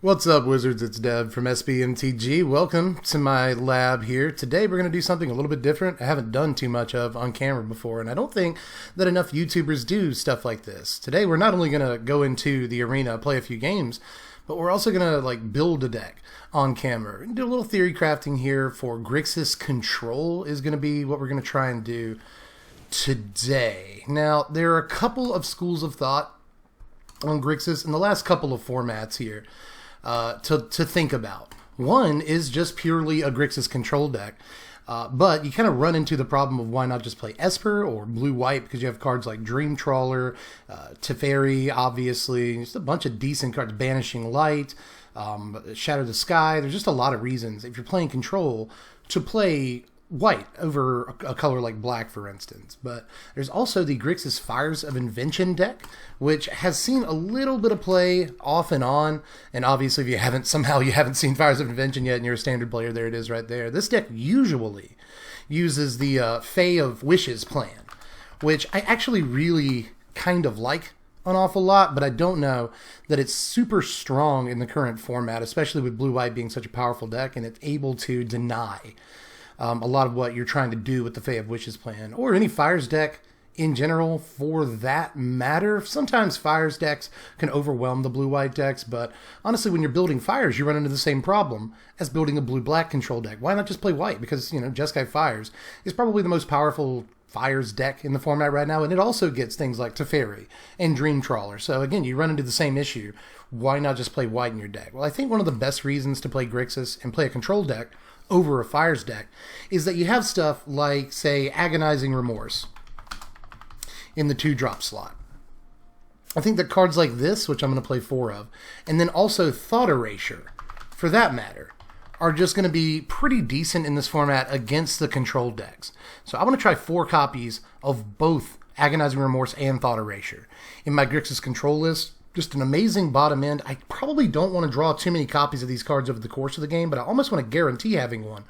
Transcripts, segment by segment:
What's up, Wizards? It's Dev from Mtg. Welcome to my lab here. Today we're going to do something a little bit different I haven't done too much of on camera before, and I don't think that enough YouTubers do stuff like this. Today we're not only going to go into the arena, play a few games, but we're also going to build a deck on camera. Do a little theory crafting here for Grixis Control is going to be what we're going to try and do today. Now, there are a couple of schools of thought on Grixis in the last couple of formats here to think about. One is just purely a Grixis control deck, but you kind of run into the problem of why not just play Esper or blue-white, because you have cards like Dream Trawler, Teferi, obviously, just a bunch of decent cards, Banishing Light, Shatter the Sky. There's just a lot of reasons, if you're playing control, to play white over a color like black, for instance. But there's also the Grixis Fires of Invention deck, which has seen a little bit of play off and on. And obviously, if you haven't seen Fires of Invention yet and you're a standard player, there it is right there. This deck usually uses the Fae of Wishes plan, which I actually really kind of like an awful lot, but I don't know that it's super strong in the current format, especially with blue-white being such a powerful deck, and it's able to deny a lot of what you're trying to do with the Fae of Wishes plan, or any Fires deck in general for that matter. Sometimes Fires decks can overwhelm the blue-white decks, but honestly, when you're building Fires, you run into the same problem as building a blue-black control deck. Why not just play white? Because, Jeskai Fires is probably the most powerful Fires deck in the format right now, and it also gets things like Teferi and Dream Trawler. So again, you run into the same issue. Why not just play white in your deck? Well, I think one of the best reasons to play Grixis and play a control deck over a Fires deck is that you have stuff like, say, Agonizing Remorse in the 2-drop slot. I think that cards like this, which I'm going to play 4 of, and then also Thought Erasure, for that matter, are just going to be pretty decent in this format against the control decks. So I want to try 4 copies of both Agonizing Remorse and Thought Erasure in my Grixis control list. Just an amazing bottom end. I probably don't want to draw too many copies of these cards over the course of the game, but I almost want to guarantee having one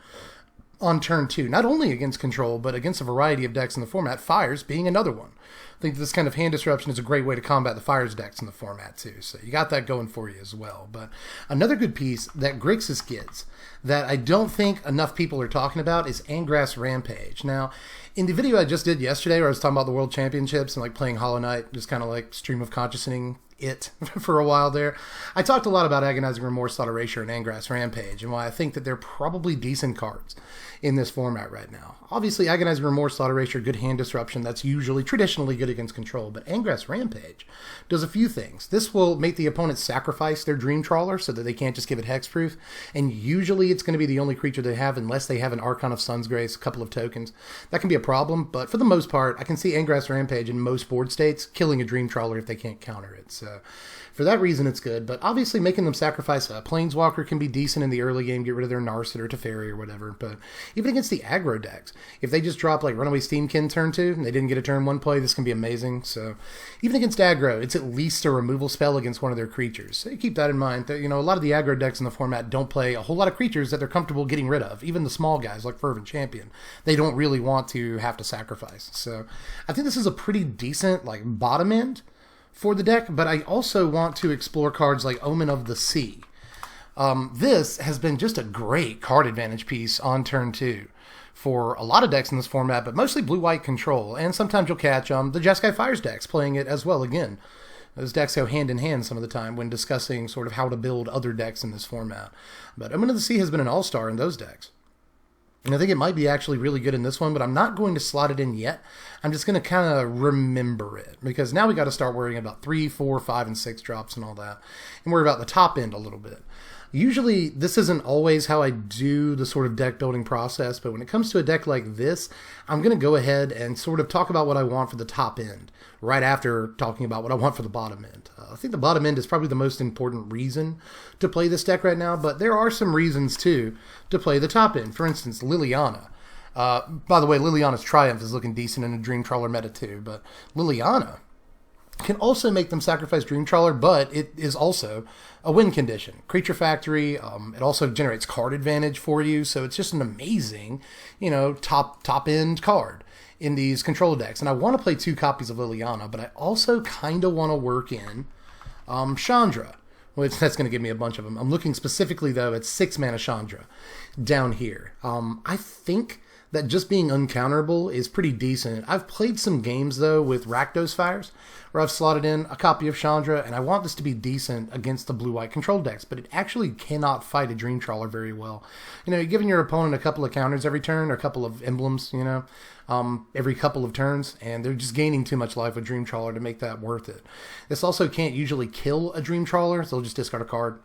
on turn 2, not only against control, but against a variety of decks in the format, Fires being another one. I think this kind of hand disruption is a great way to combat the Fires decks in the format too, so you got that going for you as well. But another good piece that Grixis gets that I don't think enough people are talking about is Angrass Rampage. Now, in the video I just did yesterday where I was talking about the World Championships and playing Hollow Knight, just kind of stream of consciousing it for a while there, I talked a lot about Agonizing Remorse, Thought Erasure, and Angrass Rampage, and why I think that they're probably decent cards in this format right now. Obviously, Agonizing Remorse, Thought Erasure, good hand disruption. That's usually traditionally good against control, but Angrass Rampage does a few things. This will make the opponent sacrifice their Dream Trawler so that they can't just give it hexproof, and usually it's going to be the only creature they have unless they have an Archon of Sun's Grace, a couple of tokens. That can be a problem, but for the most part, I can see Angrass Rampage in most board states killing a Dream Trawler if they can't counter it. So for that reason, it's good, but obviously making them sacrifice a Planeswalker can be decent in the early game, get rid of their Narset or Teferi or whatever, but even against the aggro decks, if they just drop Runaway Steamkin turn 2 and they didn't get a turn 1 play, this can be amazing. So even against aggro, it's at least a removal spell against one of their creatures. So you keep that in mind. That, a lot of the aggro decks in the format don't play a whole lot of creatures that they're comfortable getting rid of, even the small guys like Fervent Champion. They don't really want to have to sacrifice. So I think this is a pretty decent bottom end for the deck, but I also want to explore cards like Omen of the Sea. This has been just a great card advantage piece on turn 2 for a lot of decks in this format, but mostly blue-white control, and sometimes you'll catch the Jeskai Fires decks playing it as well. Again, those decks go hand in hand some of the time when discussing sort of how to build other decks in this format. But Omen of the Sea has been an all-star in those decks. And I think it might be actually really good in this one, but I'm not going to slot it in yet. I'm just going to kind of remember it, because now we got to start worrying about 3, 4, 5, and 6 drops and all that, and worry about the top end a little bit. Usually, this isn't always how I do the sort of deck building process, but when it comes to a deck like this, I'm going to go ahead and sort of talk about what I want for the top end, right after talking about what I want for the bottom end. I think the bottom end is probably the most important reason to play this deck right now, but there are some reasons, too, to play the top end. For instance, Liliana. By the way, Liliana's Triumph is looking decent in a Dream Trawler meta, too, but Liliana can also make them sacrifice Dream Trawler, but it is also a win condition. Creature Factory, it also generates card advantage for you, so it's just an amazing, top-end card in these control decks. And I want to play 2 copies of Liliana, but I also kind of want to work in Chandra, which that's going to give me a bunch of them. I'm looking specifically, though, at 6 mana Chandra down here. I think that just being uncounterable is pretty decent. I've played some games, though, with Rakdos Fires, where I've slotted in a copy of Chandra, and I want this to be decent against the blue-white control decks, but it actually cannot fight a Dream Trawler very well. You know, you're giving your opponent a couple of counters every turn, or a couple of emblems, you know, every couple of turns, and they're just gaining too much life with Dream Trawler to make that worth it. This also can't usually kill a Dream Trawler, so they'll just discard a card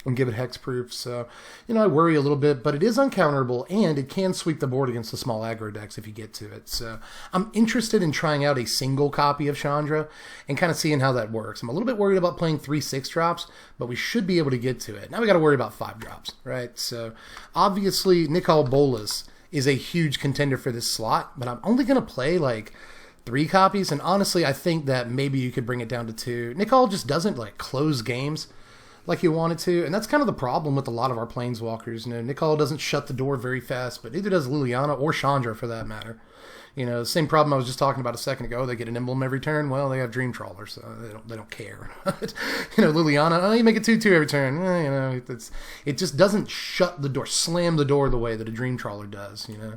and give it hexproof. So, you know, I worry a little bit, but it is uncounterable, and it can sweep the board against the small aggro decks if you get to it. So I'm interested in trying out a single copy of Chandra and kind of seeing how that works. I'm a little bit worried about playing 3 6-drops, but we should be able to get to it. Now we got to worry about 5-drops, right? So obviously Nicol Bolas is a huge contender for this slot, but I'm only going to play like 3 copies, and honestly I think that maybe you could bring it down to 2. Nicol just doesn't like close games like you wanted to, and that's kind of the problem with a lot of our Planeswalkers. You know, Nicol doesn't shut the door very fast, but neither does Liliana or Chandra for that matter. You know, same problem I was just talking about a second ago. They get an emblem every turn. Well, they have Dream Trawler, so they don't care. You know, Liliana, oh, you make it 2/2 every turn. You know, it just doesn't shut the door, slam the door the way that a Dream Trawler does. You know,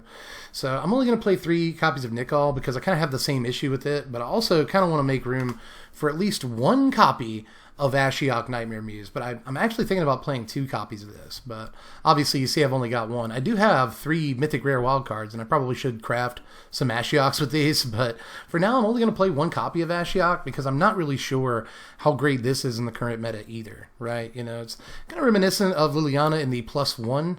so I'm only going to play 3 copies of Nicol because I kind of have the same issue with it, but I also kind of want to make room for at least 1 copy of Ashiok Nightmare Muse, but I'm actually thinking about playing 2 copies of this, but obviously you see I've only got 1. I do have 3 Mythic Rare wildcards, and I probably should craft some Ashioks with these, but for now I'm only going to play 1 copy of Ashiok because I'm not really sure how great this is in the current meta either, right? You know, it's kind of reminiscent of Liliana in the +1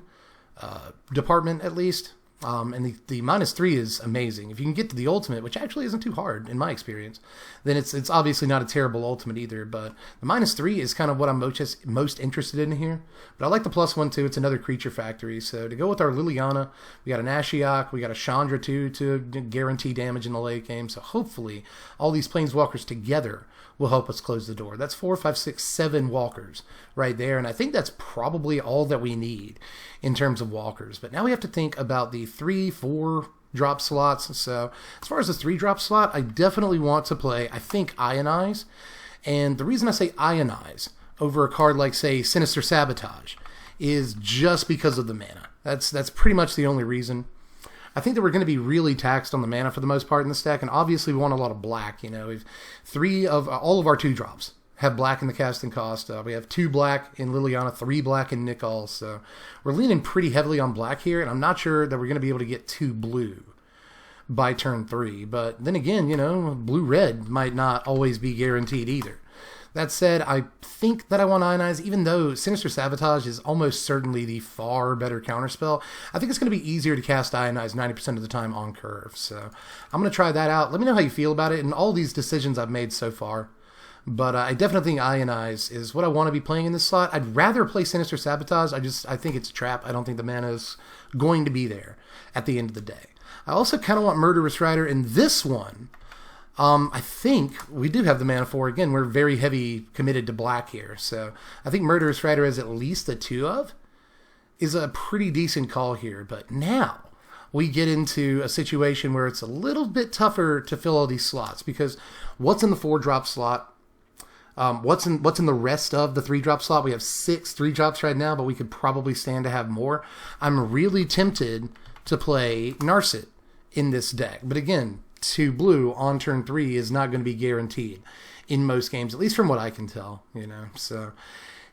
department at least. And the -3 is amazing. If you can get to the ultimate, which actually isn't too hard in my experience, then it's obviously not a terrible ultimate either. But the -3 is kind of what I'm most interested in here. But I like the +1 too. It's another creature factory. So to go with our Liliana, we got an Ashiok, we got a Chandra too to guarantee damage in the late game. So hopefully all these Planeswalkers together will help us close the door. That's 4, 5, 6, 7 walkers right there, and I think that's probably all that we need in terms of walkers. But now we have to think about the 3, 4 drop slots. So as far as the 3-drop slot, I definitely want to play, I think, Ionize. And the reason I say Ionize over a card like, say, Sinister Sabotage is just because of the mana. That's pretty much the only reason. I think that we're going to be really taxed on the mana for the most part in the stack, and obviously we want a lot of black. You know, we've 3 of all of our 2-drops have black in the casting cost. We have 2 black in Liliana, 3 black in Nicol, so we're leaning pretty heavily on black here, and I'm not sure that we're going to be able to get 2 blue by turn 3. But then again, you know, blue-red might not always be guaranteed either. That said, I think that I want Ionize, even though Sinister Sabotage is almost certainly the far better counterspell. I think it's going to be easier to cast Ionize 90% of the time on curve. So I'm going to try that out. Let me know how you feel about it and all these decisions I've made so far. But I definitely think Ionize is what I want to be playing in this slot. I'd rather play Sinister Sabotage. I think it's a trap. I don't think the mana is going to be there at the end of the day. I also kind of want Murderous Rider in this one. I think we do have the mana for, again, we're very heavy committed to black here. So I think Murderous Rider has at least a 2 of is a pretty decent call here. But now we get into a situation where it's a little bit tougher to fill all these slots because what's in the 4-drop slot? What's in the rest of the 3-drop slot? We have 6 3-drops right now, but we could probably stand to have more. I'm really tempted to play Narset in this deck. But again, 2 blue on turn 3 is not going to be guaranteed in most games, at least from what I can tell, you know. So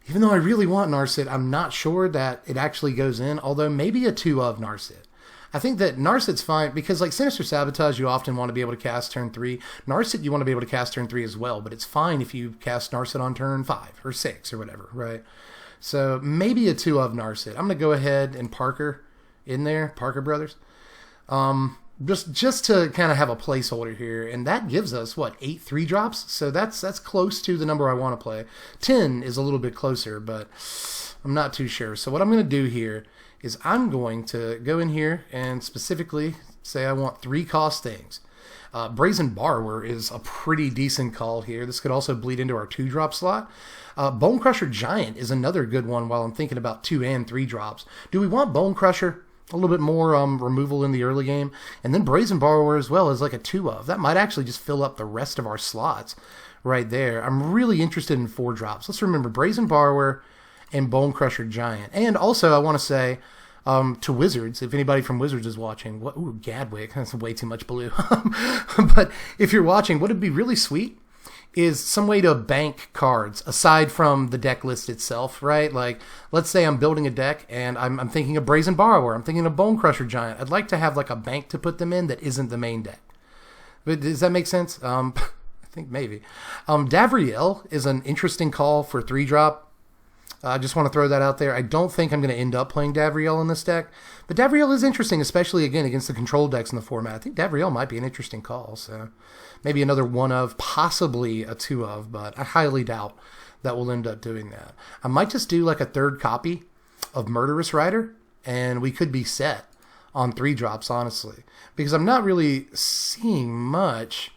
even though I really want Narset, I'm not sure that it actually goes in, although maybe a 2 of Narset. I think that Narset's fine because, like, Sinister Sabotage, you often want to be able to cast turn 3. Narset, you want to be able to cast turn 3 as well, but it's fine if you cast Narset on turn 5 or 6 or whatever, right? So maybe a 2 of Narset. I'm going to go ahead and Parker in there, Parker Brothers. Just to kind of have a placeholder here, and that gives us, what, 8 3-drops? So that's close to the number I want to play. 10 is a little bit closer, but I'm not too sure. So what I'm going to do here is I'm going to go in here and specifically say I want 3 cost things. Brazen Borrower is a pretty decent call here. This could also bleed into our 2-drop slot. Bone Crusher Giant is another good one while I'm thinking about 2 and 3 drops. Do we want Bone Crusher? A little bit more removal in the early game. And then Brazen Borrower as well is like a 2 of. That might actually just fill up the rest of our slots right there. I'm really interested in 4-drops. Let's remember Brazen Borrower and Bone Crusher Giant. And also, I want to say to Wizards, if anybody from Wizards is watching, ooh, Gadwick, that's way too much blue. But if you're watching, what would be really sweet is some way to bank cards aside from the deck list itself, right? Like, let's say I'm building a deck and I'm thinking of Brazen Borrower, I'm thinking of Bone Crusher Giant. I'd like to have like a bank to put them in that isn't the main deck. But does that make sense? I think maybe. Davriel is an interesting call for 3-drop. I just want to throw that out there. I don't think I'm going to end up playing Davriel in this deck, but Davriel is interesting, especially, again, against the control decks in the format. I think Davriel might be an interesting call, so maybe another 1 of, possibly a 2 of, but I highly doubt that we'll end up doing that. I might just do like a 3rd copy of Murderous Rider, and we could be set on 3-drops, honestly, because I'm not really seeing much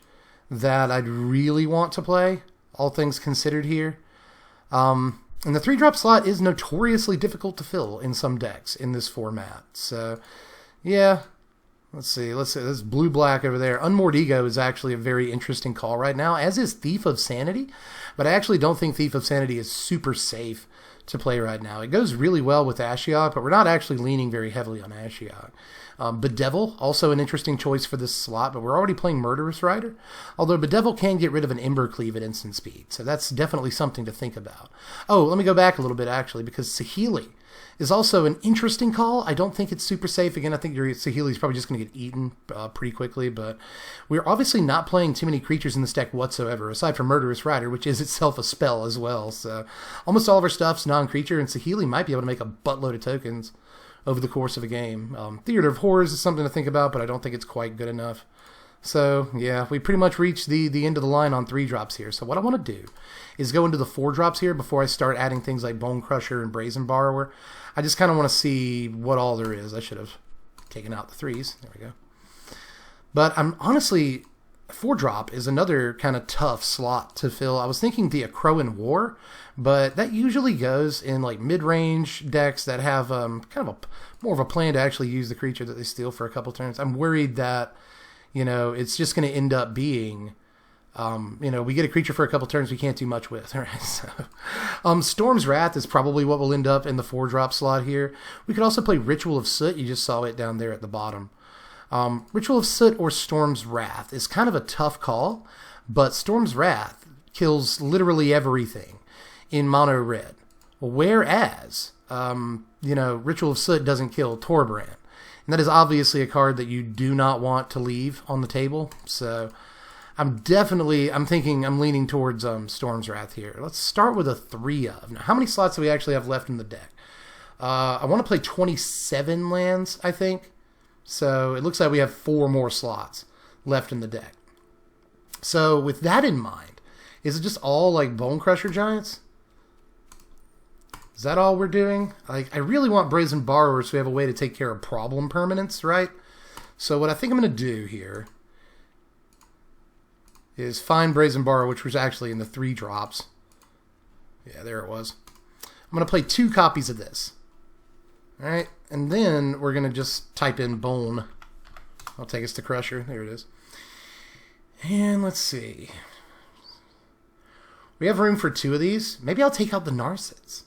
that I'd really want to play, all things considered here. And the 3-drop slot is notoriously difficult to fill in some decks in this format. So, yeah. Let's see. This blue-black over there. Unmoored Ego is actually a very interesting call right now, as is Thief of Sanity. But I actually don't think Thief of Sanity is super safe to play right now. It goes really well with Ashiok, but we're not actually leaning very heavily on Ashiok. Bedevil, also an interesting choice for this slot, but we're already playing Murderous Rider. Although Bedevil can get rid of an Ember Cleave at instant speed, so that's definitely something to think about. Oh, let me go back a little bit, actually, because Saheeli is also an interesting call. I don't think it's super safe. Again, I think your Saheeli's probably just going to get eaten pretty quickly, but we're obviously not playing too many creatures in this deck whatsoever, aside from Murderous Rider, which is itself a spell as well. So almost all of our stuff's non-creature, and Saheeli might be able to make a buttload of tokens over the course of a game. Theater of Horrors is something to think about, but I don't think it's quite good enough. So, yeah, we pretty much reached the end of the line on 3-drops here. So what I want to do is go into the 4-drops here before I start adding things like Bone Crusher and Brazen Borrower. I just kind of want to see what all there is. I should have taken out the 3s. There we go. But I'm honestly, 4-drop is another kind of tough slot to fill. I was thinking the Akroan War, but that usually goes in like mid-range decks that have kind of more of a plan to actually use the creature that they steal for a couple turns. I'm worried that, it's just going to end up being, we get a creature for a couple turns we can't do much with. Right? So, Storm's Wrath is probably what will end up in the 4-drop slot here. We could also play Ritual of Soot. You just saw it down there at the bottom. Ritual of Soot or Storm's Wrath is kind of a tough call, but Storm's Wrath kills literally everything in mono red, whereas Ritual of Soot doesn't kill Torbrand, and that is obviously a card that you do not want to leave on the table. So I'm leaning towards Storm's Wrath here. Let's start with a 3 of. Now, how many slots do we actually have left in the deck? I want to play 27 lands, I think. So it looks like we have 4 more slots left in the deck. So with that in mind, is it just all like Bone Crusher Giants? Is that all we're doing? I really want Brazen Borrowers so we have a way to take care of problem permanents, right? So what I think I'm going to do here is find Brazen Borrower, which was actually in the 3-drops. Yeah, there it was. I'm going to play 2 copies of this. All right, and then we're going to just type in Bone. I'll take us to Crusher. There it is. And let's see. We have room for 2 of these. Maybe I'll take out the Narcids.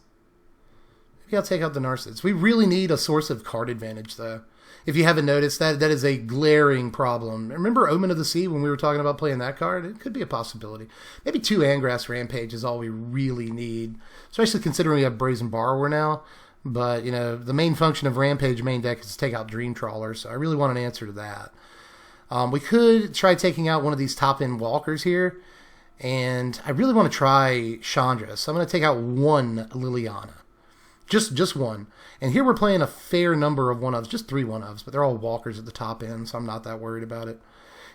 We really need a source of card advantage, though. If you haven't noticed, that is a glaring problem. Remember Omen of the Sea when we were talking about playing that card? It could be a possibility. Maybe 2 Angrass Rampage is all we really need, especially considering we have Brazen Borrower now. But, the main function of Rampage main deck is to take out Dream Trawler, so I really want an answer to that. We could try taking out one of these top-end walkers here, and I really want to try Chandra, so I'm going to take out 1 Liliana. Just 1. And here we're playing a fair number of 1-ofs, just 3 1-ofs, but they're all walkers at the top end, so I'm not that worried about it.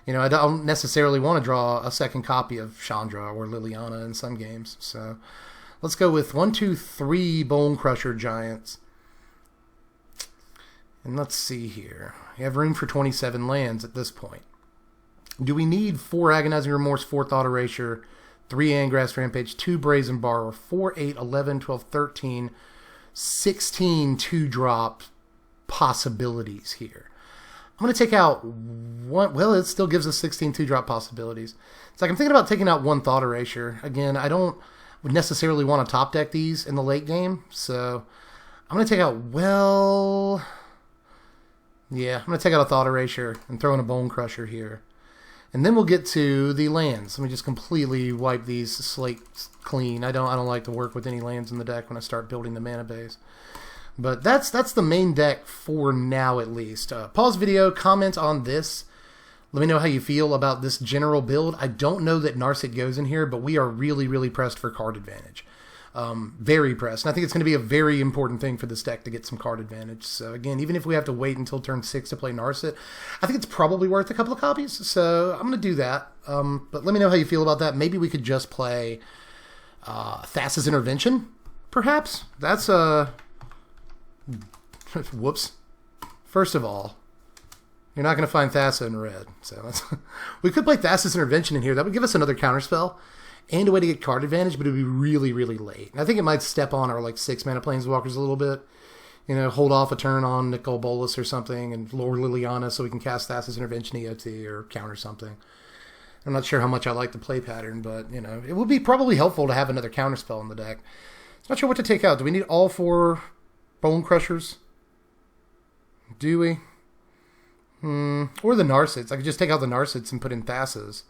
I don't necessarily want to draw a second copy of Chandra or Liliana in some games, so let's go with 1, 2, 3 Bone Crusher Giants. And let's see here. We have room for 27 lands at this point. Do we need 4 Agonizing Remorse, 4 Thought Erasure, 3 Angrass Rampage, 2 Brazen Borrower, 4, 8, 11, 12, 13, 16 2-drop possibilities here? I'm going to take out one. Well, it still gives us 16 2-drop possibilities. It's like I'm thinking about taking out one Thought Erasure. Again, I don't necessarily want to top deck these in the late game, so I'm going to take out, well, yeah, I'm going to take out a Thought Erasure and throw in a Bone Crusher here. And then we'll get to the lands. Let me just completely wipe these slates clean. I don't like to work with any lands in the deck when I start building the mana base. But that's the main deck for now, at least. Pause video, comment on this. Let me know how you feel about this general build. I don't know that Narset goes in here, but we are really, really pressed for card advantage. Very pressed. And I think it's going to be a very important thing for this deck to get some card advantage. So again, even if we have to wait until turn 6 to play Narset, I think it's probably worth a couple of copies. So I'm going to do that. But let me know how you feel about that. Maybe we could just play Thassa's Intervention, perhaps? That's whoops. First of all, you're not going to find Thassa in red. So we could play Thassa's Intervention in here. That would give us another counterspell and a way to get card advantage, but it would be really, really late. And I think it might step on our 6-mana Planeswalkers a little bit. You know, hold off a turn on Nicol Bolas or something and lower Liliana so we can cast Thassa's Intervention EOT or counter something. I'm not sure how much I like the play pattern, but, you know, it would be probably helpful to have another counterspell in the deck. Not sure what to take out. Do we need all 4 Bone Crushers? Do we? Or the Narsets. I could just take out the Narsets and put in Thassas.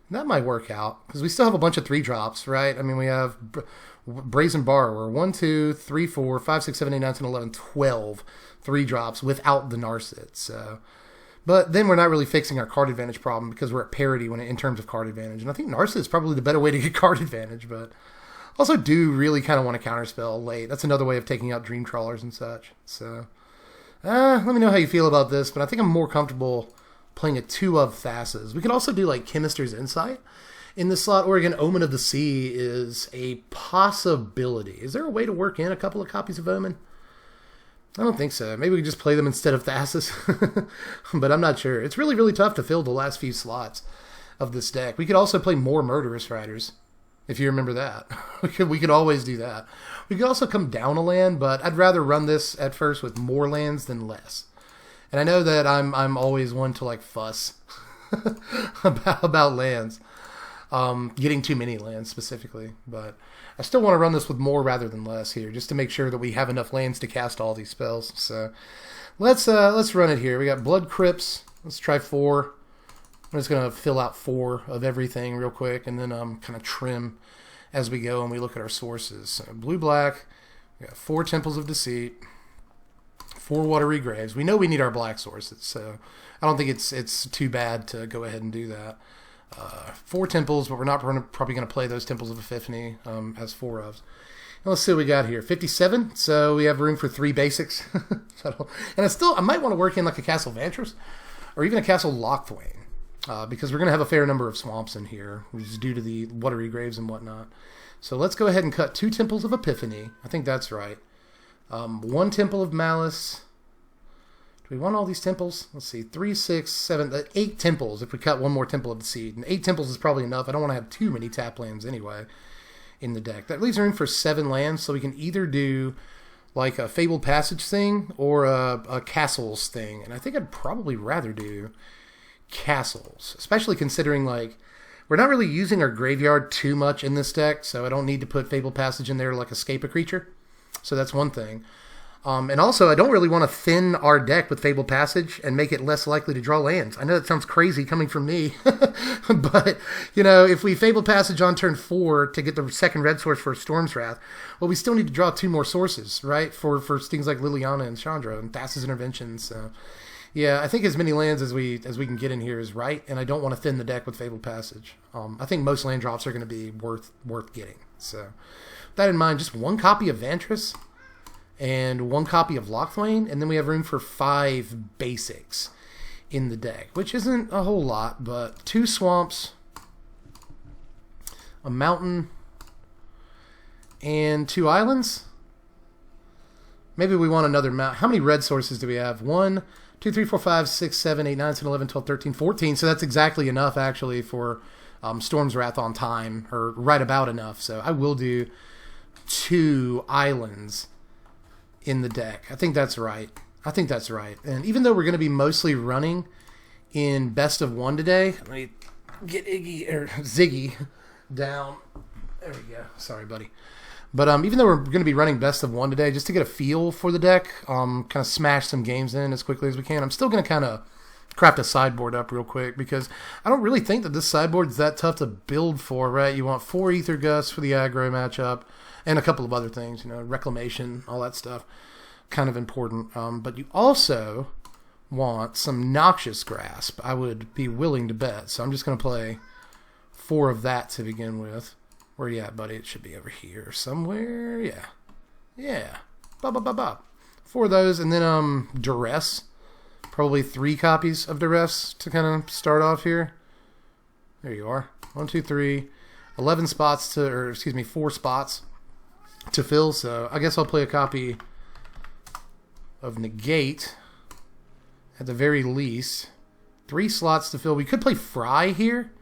That might work out, because we still have a bunch of 3-drops, right? I mean, we have Brazen Borrower, 1, 2, 3, 4, 5, 6, 7, 8, 9, 10, 11, 12 3-drops without the Narsets. So. But then we're not really fixing our card advantage problem because we're at parity in terms of card advantage. And I think Narset is probably the better way to get card advantage, but also do really kind of want to counterspell late. That's another way of taking out Dream Trawlers and such. So, let me know how you feel about this, but I think I'm more comfortable playing a 2 of Thassas. We could also do Chemister's Insight in this slot, or again, Omen of the Sea is a possibility. Is there a way to work in a couple of copies of Omen? I don't think so. Maybe we could just play them instead of Thassas, but I'm not sure. It's really, really tough to fill the last few slots of this deck. We could also play more Murderous Riders, if you remember that. we could always do that. We could also come down a land, but I'd rather run this at first with more lands than less. And I know that I'm always one to fuss about lands, getting too many lands specifically, but I still want to run this with more rather than less here, just to make sure that we have enough lands to cast all these spells. So let's run it here. We got Blood Crypts. Let's try 4. I'm just gonna fill out 4 of everything real quick, and then kind of trim as we go and we look at our sources. So blue-black. We got 4 Temples of Deceit. 4 Watery Graves. We know we need our black sources, so I don't think it's too bad to go ahead and do that. 4 Temples, but we're not probably going to play those Temples of Epiphany as 4 ofs. Let's see what we got here. 57, so we have room for 3 basics. And I might want to work in a Castle Vantress or even a Castle Lochthwain, because we're going to have a fair number of swamps in here, which is due to the Watery Graves and whatnot. So let's go ahead and cut 2 Temples of Epiphany. I think that's right. 1 Temple of Malice. Do we want all these temples? Let's see. 3, 6, 7, 8 temples if we cut 1 more Temple of Deceit. And 8 temples is probably enough. I don't want to have too many tap lands anyway in the deck. That leaves room for 7 lands, so we can either do a Fabled Passage thing or a Castles thing. And I think I'd probably rather do Castles, especially considering we're not really using our graveyard too much in this deck, so I don't need to put Fabled Passage in there to escape a creature. So that's one thing. And also, I don't really want to thin our deck with Fabled Passage and make it less likely to draw lands. I know that sounds crazy coming from me, but, if we Fabled Passage on turn 4 to get the second red source for Storm's Wrath, well, we still need to draw 2 more sources, right, for things like Liliana and Chandra and Thassa's Intervention. So, yeah, I think as many lands as we can get in here is right, and I don't want to thin the deck with Fabled Passage. I think most land drops are going to be worth getting. So, with that in mind, just 1 copy of Vantress and 1 copy of Lochthwain, and then we have room for 5 basics in the deck, which isn't a whole lot, but 2 swamps, a mountain, and 2 islands. Maybe we want another mountain. How many red sources do we have? 1, 2, 3, 4, 5, 6, 7, 8, 9, 10, 11, 12, 13, 14. So that's exactly enough, actually, for Storm's Wrath on time, or right about enough. So I will do 2 islands in the deck. I think that's right. I think that's right. And even though we're going to be mostly running in best of one today, let me get Ziggy down. There we go. Sorry, buddy. But even though we're going to be running best of one today, just to get a feel for the deck, kind of smash some games in as quickly as we can, I'm still going to kind of craft a sideboard up real quick because I don't really think that this sideboard is that tough to build for, right? You want 4 Ether Gusts for the aggro matchup and a couple of other things, you know, Reclamation, all that stuff. Kind of important. But you also want some Noxious Grasp. I would be willing to bet. So I'm just going to play 4 of that to begin with. Where you at, buddy? It should be over here somewhere. Yeah. Yeah. Bop, bop, bop, bop. 4 of those. And then Duress. Probably 3 copies of Duress to kind of start off here. There you are. 1, 2, 3. 11 spots to, or excuse me, 4 spots to fill. So I guess I'll play a copy of Negate at the very least. 3 slots to fill. We could play Fry here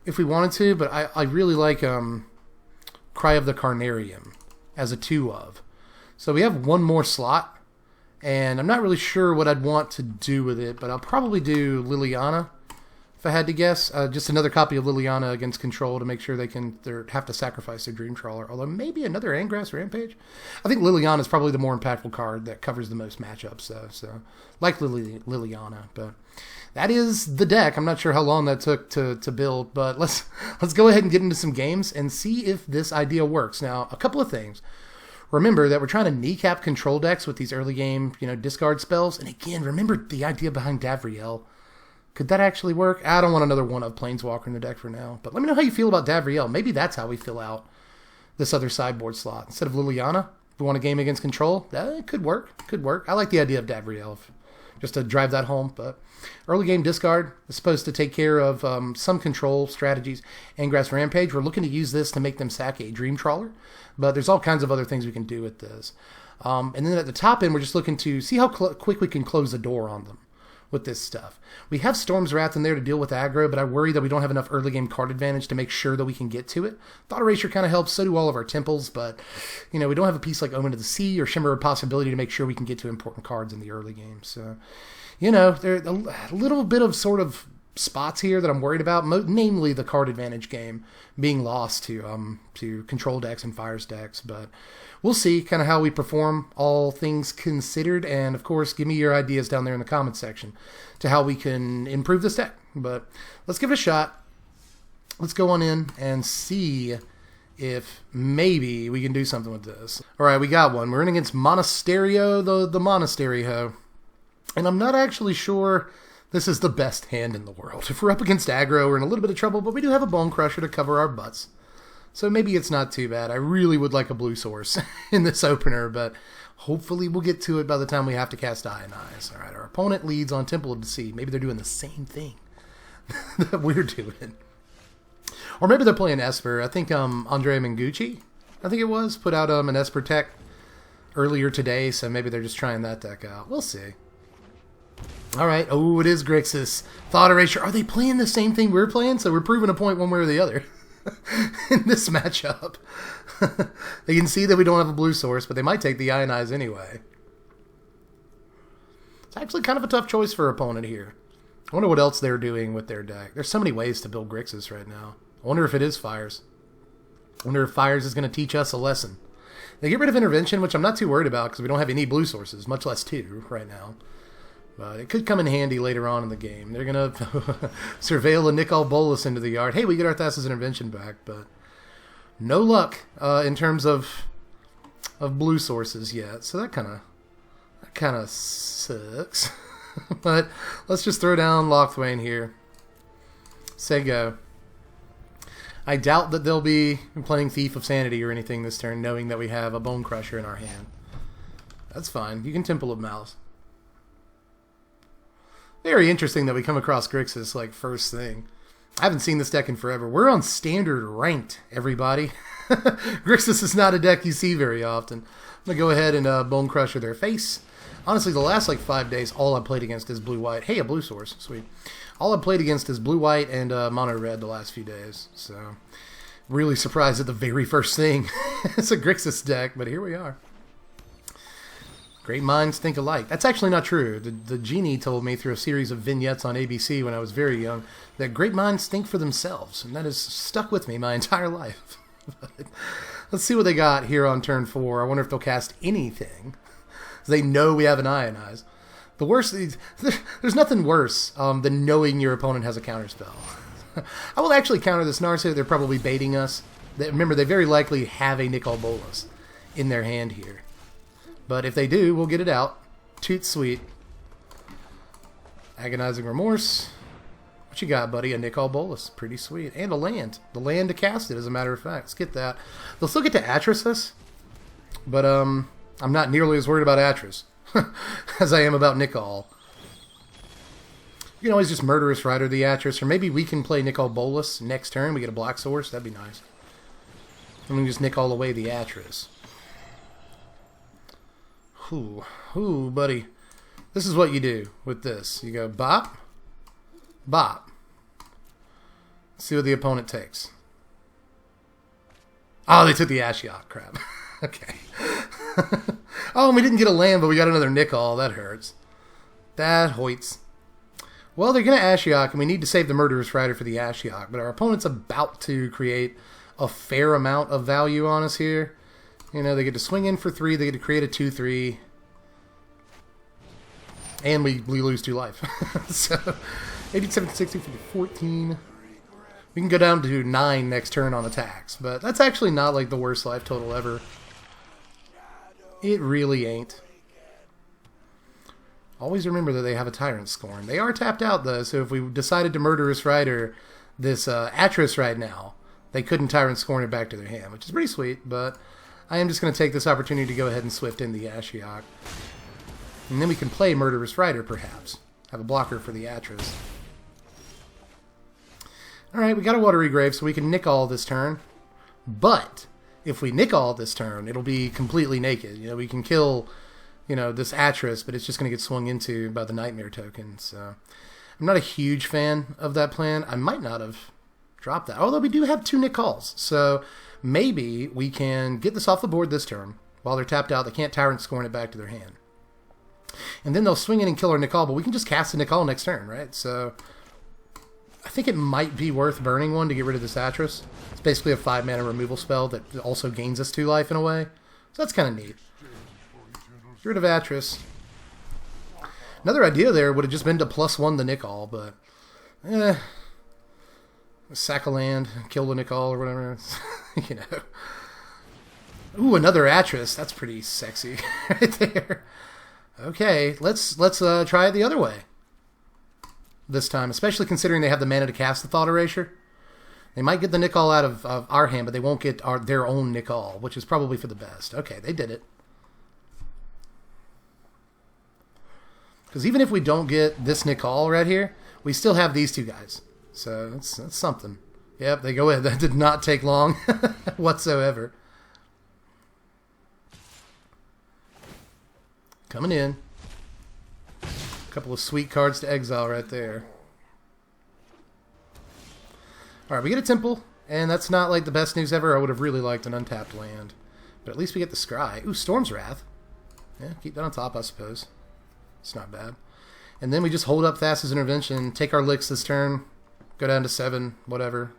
if we wanted to, but I really like Cry of the Carnarium as a 2 of. So we have 1 more slot, and I'm not really sure what I'd want to do with it, but I'll probably do Liliana if I had to guess. Just another copy of Liliana against Control to make sure they have to sacrifice their Dream Trawler. Although maybe another Angrass Rampage. I think Liliana is probably the more impactful card that covers the most matchups, though. So like Liliana, but that is the deck. I'm not sure how long that took to build, but let's go ahead and get into some games and see if this idea works. Now, a couple of things. Remember that we're trying to kneecap control decks with these early game, discard spells. And again, remember the idea behind Davriel. Could that actually work? I don't want another one of Planeswalker in the deck for now. But let me know how you feel about Davriel. Maybe that's how we fill out this other sideboard slot. Instead of Liliana, if we want a game against Control, that could work. Could work. I like the idea of Davriel, just to drive that home. But early game discard is supposed to take care of some Control strategies. Angrass Rampage, we're looking to use this to make them sack a Dream Trawler. But there's all kinds of other things we can do with this. And then at the top end, we're just looking to see how quick we can close the door on them with this stuff. We have Storm's Wrath in there to deal with aggro, but I worry that we don't have enough early game card advantage to make sure that we can get to it. Thought Erasure kind of helps, so do all of our temples, but we don't have a piece like Omen of the Sea or Shimmer of Possibility to make sure we can get to important cards in the early game. So, there's a little bit of sort of spots here that I'm worried about, namely the card advantage game being lost to Control decks and Fires decks, but we'll see kind of how we perform, all things considered, and of course, give me your ideas down there in the comments section to how we can improve this deck. But let's give it a shot. Let's go on in and see if maybe we can do something with this. All right, we got one. We're in against Monasterio, the Monastery Ho, and I'm not actually sure this is the best hand in the world. If we're up against aggro, we're in a little bit of trouble, but we do have a Bone Crusher to cover our butts. So maybe it's not too bad. I really would like a blue source in this opener, but hopefully we'll get to it by the time we have to cast Ionize. All right, our opponent leads on Temple of the Sea. Maybe they're doing the same thing that we're doing. Or maybe they're playing Esper. I think Andrea Mengucci, I think it was, put out an Esper tech earlier today, so maybe they're just trying that deck out. We'll see. All right. Oh, it is Grixis. Thought Erasure. Are they playing the same thing we're playing? So we're proving a point one way or the other in this matchup. They can see that we don't have a blue source, but they might take the Ionize anyway. It's actually kind of a tough choice for opponent here. I wonder what else they're doing with their deck. There's so many ways to build Grixis right now. I wonder if it is Fires. I wonder if Fires is going to teach us a lesson. They get rid of Intervention, which I'm not too worried about because we don't have any blue sources, much less 2 right now. But it could come in handy later on in the game. They're going to surveil a Nicol Bolas into the yard. Hey, we get our Thassa's Intervention back, but no luck in terms of blue sources yet. So that kind of sucks. But let's just throw down Lochthwain here. Say go. I doubt that they'll be playing Thief of Sanity or anything this turn, knowing that we have a Bone Crusher in our hand. That's fine. You can Temple of Malice. Very interesting that we come across Grixis like first thing. I haven't seen this deck in forever. We're on standard ranked, everybody. Grixis is not a deck you see very often. I'm going to go ahead and Bone Crusher their face. Honestly, the last 5 days, all I've played against is blue-white. Hey, a blue source. Sweet. All I've played against is blue-white and mono-red the last few days. So, really surprised at the very first thing. It's a Grixis deck, but here we are. Great minds think alike. That's actually not true. The genie told me through a series of vignettes on ABC when I was very young that great minds think for themselves, and that has stuck with me my entire life. Let's see what they got here on turn 4. I wonder if they'll cast anything. They know we have an Ionize. The worst, there's nothing worse than knowing your opponent has a counterspell. I will actually counter this Narset. They're probably baiting us. Remember, they very likely have a Nicol Bolas in their hand here. But if they do, we'll get it out. Toot sweet. Agonizing Remorse. What you got, buddy? A Nicol Bolas. Pretty sweet. And a land. The land to cast it, as a matter of fact. Let's get that. They'll still get to Atris us. But I'm not nearly as worried about Atris as I am about Nicol. You can always just Murderous Rider the Atris. Or maybe we can play Nicol Bolas next turn. We get a Black Source. That'd be nice. And we can just Nicol away the Atris. Ooh, buddy. This is what you do with this. You go bop, bop. See what the opponent takes. Oh, they took the Ashiok. Crap. Okay. Oh, and we didn't get a land, but we got another Nicol. That hurts. That hoits. Well, they're going to Ashiok, and we need to save the Murderous Rider for the Ashiok. But our opponent's about to create a fair amount of value on us here. You know, they get to swing in for 3. They get to create a 2/3. And we lose 2 life. So, 87, 60, 50, 14. We can go down to 9 next turn on attacks. But that's actually not like the worst life total ever. It really ain't. Always remember that they have a Tyrant Scorn. They are tapped out, though. So if we decided to Murderous Rider this Atris right now, they couldn't Tyrant Scorn it back to their hand, which is pretty sweet, but I am just going to take this opportunity to go ahead and Swift in the Ashiok. And then we can play Murderous Rider, perhaps. Have a blocker for the Atris. Alright, we got a Watery Grave, so we can Nicol this turn. But, if we Nicol this turn, it'll be completely naked. You know, we can kill, you know, this Atris, but it's just going to get swung into by the Nightmare token. So, I'm not a huge fan of that plan. I might not have dropped that. Although we do have 2 Nicols. So, maybe we can get this off the board this turn. While they're tapped out, they can't Tyrant Scorn it back to their hand. And then they'll swing in and kill our Nicol, but we can just cast a Nicol next turn, right? So, I think it might be worth burning one to get rid of this Atris. It's basically a 5-mana removal spell that also gains us 2 life in a way. So that's kind of neat. Get rid of Atris. Another idea there would have just been to +1 the Nicol, but sack a land, kill the Nicol or whatever. You know. Ooh, another Atris. That's pretty sexy right there. Okay, let's try it the other way this time, especially considering they have the mana to cast the Thought Erasure. They might get the Nicol out of our hand, but they won't get their own Nicol, which is probably for the best. Okay, they did it. Because even if we don't get this Nicol right here, we still have these 2 guys. So that's something. Yep, they go in. That did not take long whatsoever. Coming in. A couple of sweet cards to exile right there. Alright, we get a Temple, and that's not like the best news ever. I would have really liked an untapped land. But at least we get the Scry. Ooh, Storm's Wrath. Yeah, keep that on top, I suppose. It's not bad. And then we just hold up Thassa's Intervention, take our licks this turn, go down to 7, whatever.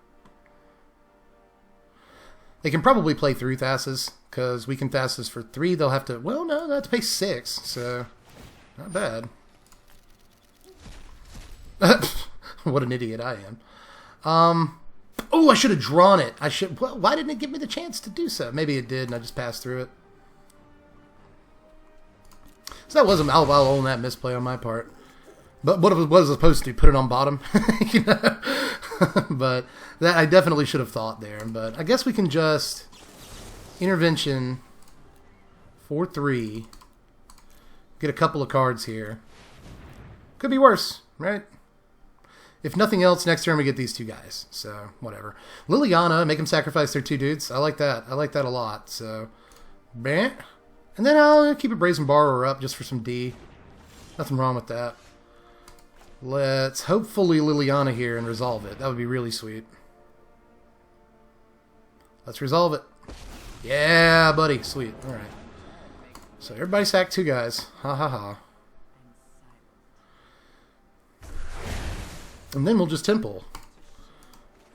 They can probably play through Thassa's, because we can Thassa's for 3. They'll have to, well, no, they'll have to pay 6, so not bad. What an idiot I am. Oh, I should have drawn it. Well, why didn't it give me the chance to do so? Maybe it did, and I just passed through it. So that wasn't, I'll own that misplay on my part. But what was I supposed to do? Put it on bottom? You know? But that I definitely should have thought there. But I guess we can just Intervention for 3. Get a couple of cards here. Could be worse, right? If nothing else, next turn we get these 2 guys. So, whatever. Liliana, make them sacrifice their 2 dudes. I like that. I like that a lot. So, bam. And then I'll keep a Brazen Borrower up just for some D. Nothing wrong with that. Let's hopefully Liliana here and resolve it. That would be really sweet. Let's resolve it. Yeah, buddy. Sweet. Alright. So everybody sack 2 guys. Ha ha ha. And then we'll just temple.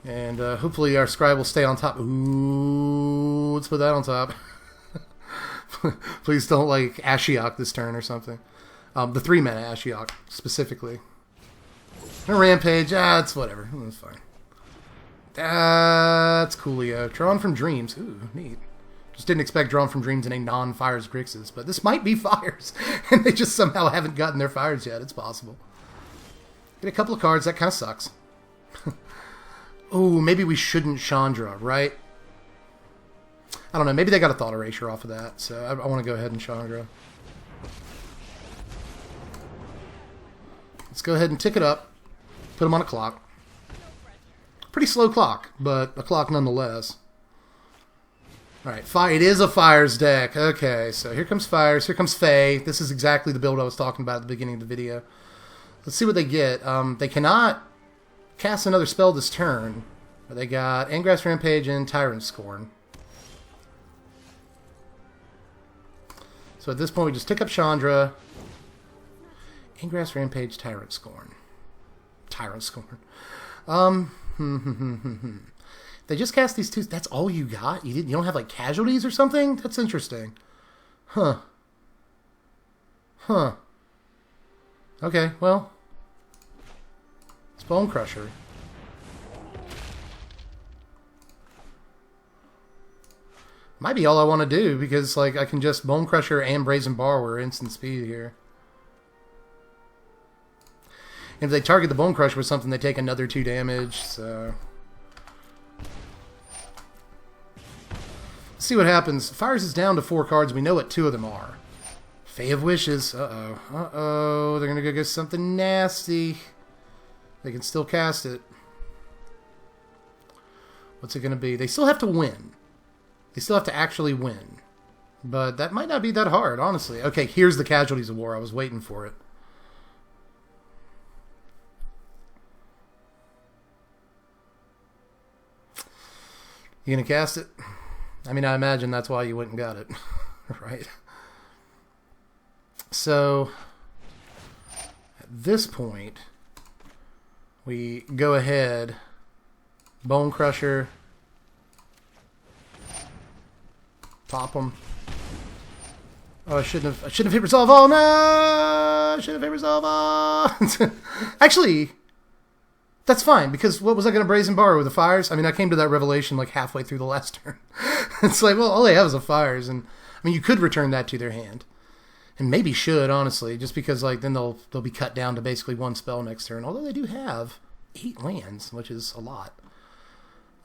And hopefully our scribe will stay on top. Ooh, let's put that on top. Please don't like Ashiok this turn or something. The 3-mana Ashiok specifically. And a Rampage, it's whatever. That's fine. That's coolio. Drawn from Dreams. Ooh, neat. Just didn't expect Drawn from Dreams in a non-Fires Grixis, but this might be Fires. And they just somehow haven't gotten their Fires yet. It's possible. Get a couple of cards. That kind of sucks. Ooh, maybe we shouldn't Chandra, right? I don't know. Maybe they got a Thought Erasure off of that, so I want to go ahead and Chandra. Let's go ahead and tick it up. Put them on a clock. Pretty slow clock, but a clock nonetheless. Alright, it is a Fires deck. Okay, so here comes Fires, here comes Fae. This is exactly the build I was talking about at the beginning of the video. Let's see what they get. They cannot cast another spell this turn. But they got Ingrass Rampage and Tyrant Scorn. So at this point we just tick up Chandra. Ingrass Rampage, Tyrant Scorn. Tyrant Scorn. They just cast these 2. That's all you got? You don't have like casualties or something? That's interesting. Huh. Huh. Okay, well. It's Bone Crusher. Might be all I want to do because like I can just Bone Crusher and Brazen Borrower instant speed here. If they target the Bone Crusher with something, they take another 2 damage, so... Let's see what happens. Fires is down to 4 cards. We know what 2 of them are. Fae of Wishes. Uh-oh. Uh-oh. They're going to go get something nasty. They can still cast it. What's it going to be? They still have to win. They still have to actually win. But that might not be that hard, honestly. Okay, here's the Casualties of War. I was waiting for it. You gonna cast it? I mean, I imagine that's why you went and got it, right? So, at this point, we go ahead, Bone Crusher, pop them. Oh, I shouldn't have hit resolve. Oh no! I should have hit resolve. Oh. Actually. That's fine, because what was I going to Brazen Borrow with the Fires? I mean, I came to that revelation like halfway through the last turn. It's like, well, all they have is the Fires, and I mean, you could return that to their hand, and maybe should, honestly, just because like then they'll be cut down to basically 1 spell next turn. Although they do have 8 lands, which is a lot.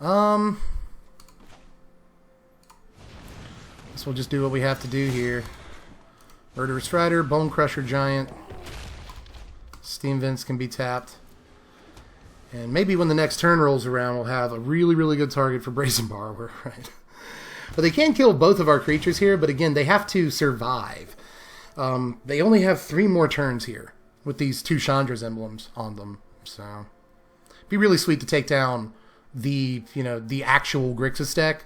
Guess we'll just do what we have to do here. Murderous Strider, Bone Crusher Giant, Steam Vents can be tapped. And maybe when the next turn rolls around, we'll have a really, really good target for Brazen Borrower, right? But they can kill both of our creatures here, but again, they have to survive. They only have 3 more turns here with these 2 Chandra's emblems on them. So, it'd be really sweet to take down the actual Grixis deck.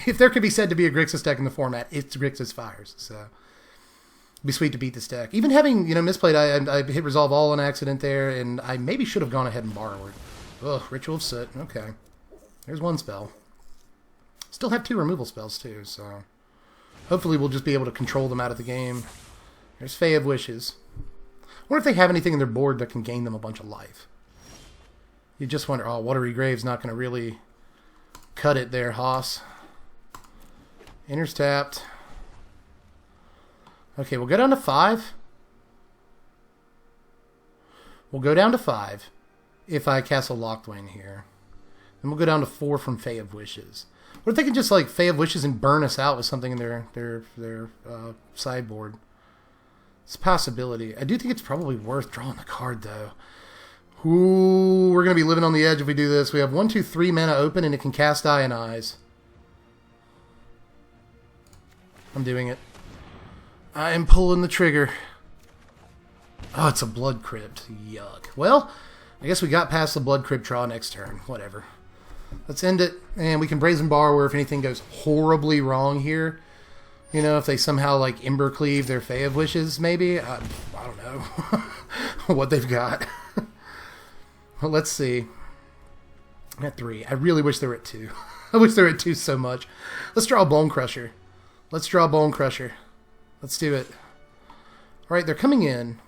If there could be said to be a Grixis deck in the format, it's Grixis Fires. So, it'd be sweet to beat this deck. Even having, misplayed, I hit resolve all on accident there, and I maybe should have gone ahead and borrowed. Ugh, Ritual of Soot. Okay. There's 1 spell. Still have 2 removal spells, too, so... Hopefully we'll just be able to control them out of the game. There's Fae of Wishes. I wonder if they have anything in their board that can gain them a bunch of life. You just wonder, oh, Watery Grave's not going to really cut it there, Haas. Enters tapped. Okay, we'll go down to 5. We'll go down to 5. If I Castle Locthwain here. Then we'll go down to 4 from Fae of Wishes. What if they can just like Fae of Wishes and burn us out with something in their sideboard? It's a possibility. I do think it's probably worth drawing the card though. Ooh, we're going to be living on the edge if we do this. We have 1, 2, 3 mana open and it can cast Ionize. I'm doing it. I am pulling the trigger. Oh, it's a Blood Crypt. Yuck. Well, I guess we got past the Blood Crypt draw next turn. Whatever. Let's end it, and we can Brazen Borrower if anything goes horribly wrong here. You know, if they somehow, like, Ember Cleave their Fae of Wishes, maybe? I don't know what they've got. Well, let's see. I'm at 3. I really wish they were at 2. I wish they were at 2 so much. Let's draw a Bone Crusher. Let's draw a Bone Crusher. Let's do it. Alright, they're coming in.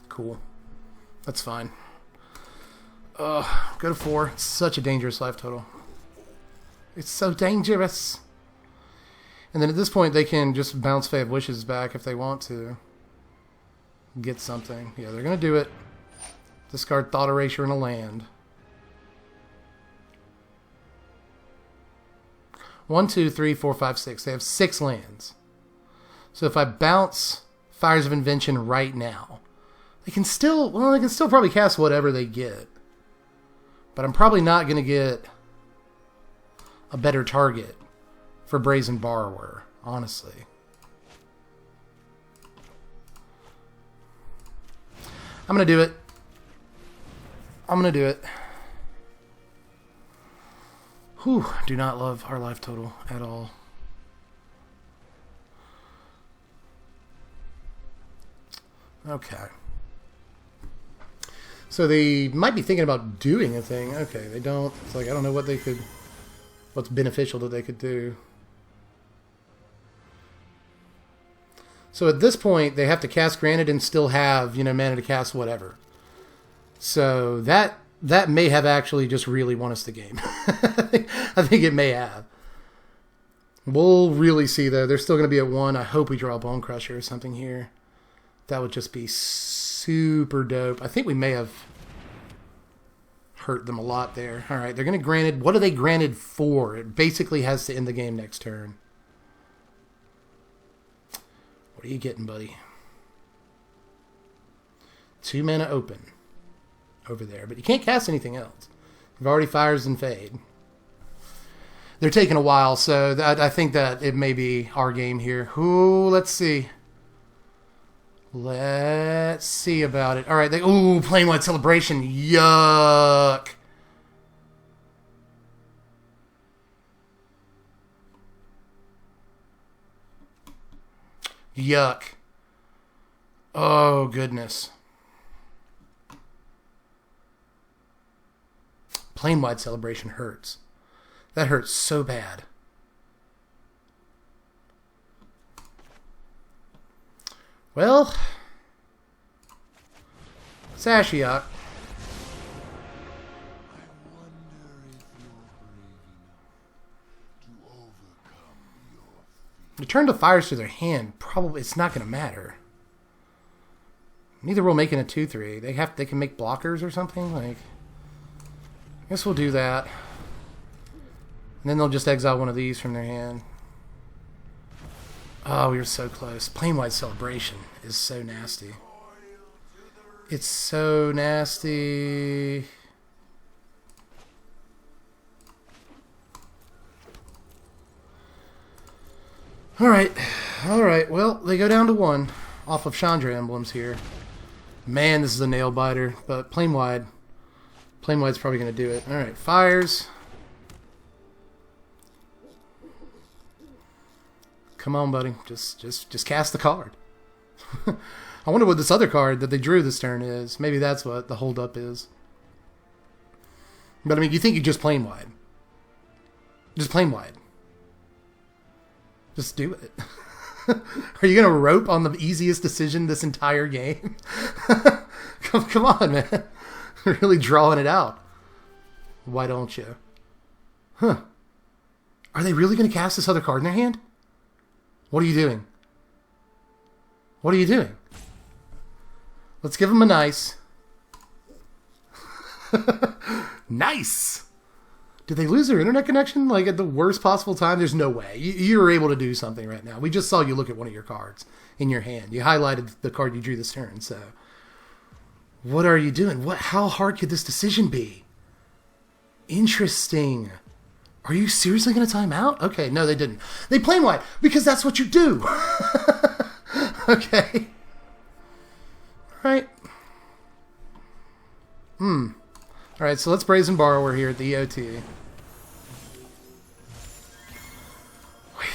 Cool. That's fine. Go to 4. It's such a dangerous life total. It's so dangerous. And then at this point, they can just bounce Fae of Wishes back if they want to. Get something. Yeah, they're going to do it. Discard Thought Erasure and a land. 1, 2, 3, 4, 5, 6. They have 6 lands. So if I bounce Fires of Invention right now, they can still, well, they can still probably cast whatever they get. But I'm probably not going to get a better target for Brazen Borrower, honestly. I'm going to do it. I'm going to do it. Whew, do not love our life total at all. Okay. So they might be thinking about doing a thing. Okay, they don't. It's like, I don't know what they could, what's beneficial that they could do. So at this point, they have to cast Granted and still have, you know, mana to cast whatever. So that may have actually just really won us the game. I think it may have. We'll really see, though. They're still going to be at 1. I hope we draw a Bone Crusher or something here. That would just be super dope. I think we may have hurt them a lot there. All right, they're going to Granted. What are they Granted for? It basically has to end the game next turn. What are you getting, buddy? 2 mana open over there, but you can't cast anything else. You've already Fires and Fade. They're taking a while, so I think that it may be our game here. Ooh, let's see. Let's see about it. All right, ooh, Plainwhite Celebration. Yuck. Yuck. Oh, goodness. Plainwhite Celebration hurts. That hurts so bad. Well, Sashiok. Return the Fires to their hand. Probably it's not going to matter. Neither will make it a 2/3. They can make blockers or something. Like, I guess we'll do that. And then they'll just exile one of these from their hand. Oh, we were so close. Plainwhite Celebration is so nasty. It's so nasty. Alright. Alright. Well, they go down to 1 off of Chandra emblems here. Man, this is a nail biter. But Plainwhite's probably going to do it. Alright. Fires. Come on, buddy. Just cast the card. I wonder what this other card that they drew this turn is. Maybe that's what the holdup is. But I mean, you think you just Plainwhite. Just Plainwhite. Just do it. Are you going to rope on the easiest decision this entire game? Come on, man. Really drawing it out. Why don't you? Huh. Are they really going to cast this other card in their hand? What are you doing? What are you doing? Let's give them a nice. Nice! Did they lose their internet connection like at the worst possible time? There's no way. You're able to do something right now. We just saw you look at one of your cards in your hand. You highlighted the card you drew this turn, so. What are you doing? How hard could this decision be? Interesting. Are you seriously going to time out? Okay, no, they didn't. They Plainwhite because that's what you do. Okay. All right. All right, so let's Brazen Borrower here at the EOT.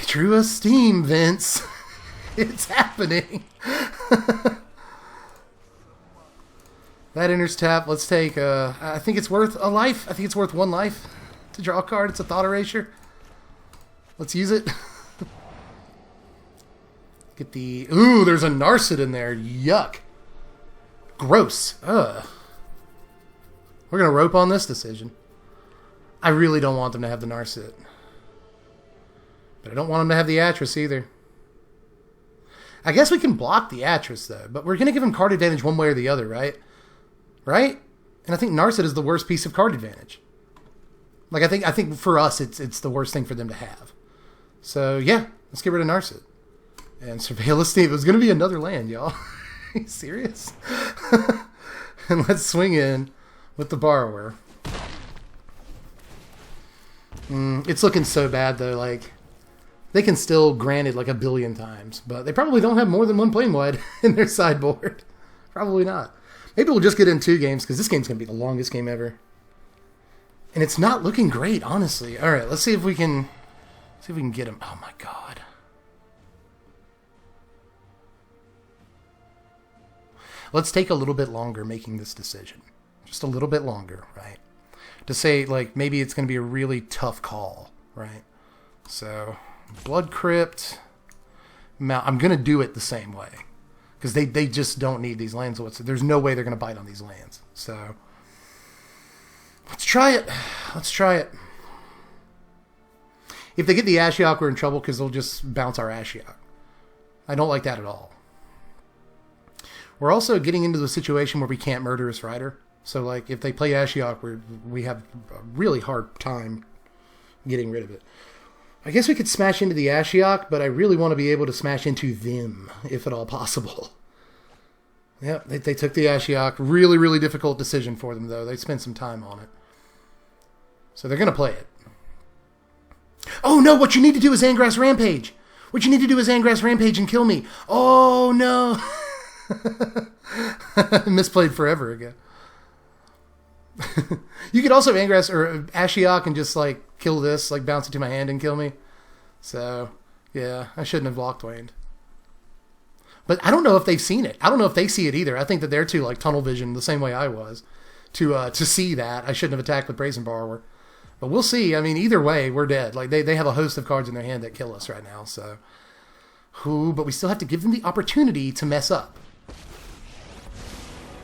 drew a steam, Vince. It's happening. That enters tap. Let's take, I think it's worth a life. I think it's worth 1 life to draw a card. It's a thought erasure. Let's use it. Get the... Ooh, there's a Narset in there. Yuck. Gross. Ugh. We're going to rope on this decision. I really don't want them to have the Narset. But I don't want them to have the Atris either. I guess we can block the Atris, though. But we're going to give them card advantage one way or the other, right? Right? And I think Narset is the worst piece of card advantage. Like, I think for us, it's the worst thing for them to have. So, yeah. Let's get rid of Narset. And Surveil Esteem. It was going to be another land, y'all. Are you serious? And let's swing in with the Borrower. It's looking so bad, though. Like, they can still grant it like 1 billion times. But they probably don't have more than 1 Planewide in their sideboard. Probably not. Maybe we'll just get in 2 games, because this game's going to be the longest game ever. And it's not looking great, honestly. All right, let's see if we can get him. Oh, my God. Let's take a little bit longer making this decision. Just a little bit longer, right? To say, like, maybe it's going to be a really tough call, right? So, Blood Crypt. I'm going to do it the same way. Because they just don't need these lands whatsoever. There's no way they're going to bite on these lands. So, let's try it. Let's try it. If they get the Ashiok, we're in trouble because they'll just bounce our Ashiok. I don't like that at all. We're also getting into the situation where we can't Murderous Rider. So, like, if they play Ashiok, we have a really hard time getting rid of it. I guess we could smash into the Ashiok, but I really want to be able to smash into them, if at all possible. Yep, they took the Ashiok. Really, really difficult decision for them, though. They spent some time on it. So they're going to play it. Oh, no, what you need to do is Angrass Rampage. What you need to do is Angrass Rampage and kill me. Oh, no. Misplayed forever ago. You could also Angrass or Ashiok and just like kill this, like bounce it to my hand and kill me. So yeah, I shouldn't have blocked waned. But I don't know if they've seen it. I don't know if they see it either. I think that they're too like tunnel vision the same way I was to see that. I shouldn't have attacked with Brazen Borrower. But we'll see. I mean, either way, we're dead. Like they have a host of cards in their hand that kill us right now. So, but we still have to give them the opportunity to mess up.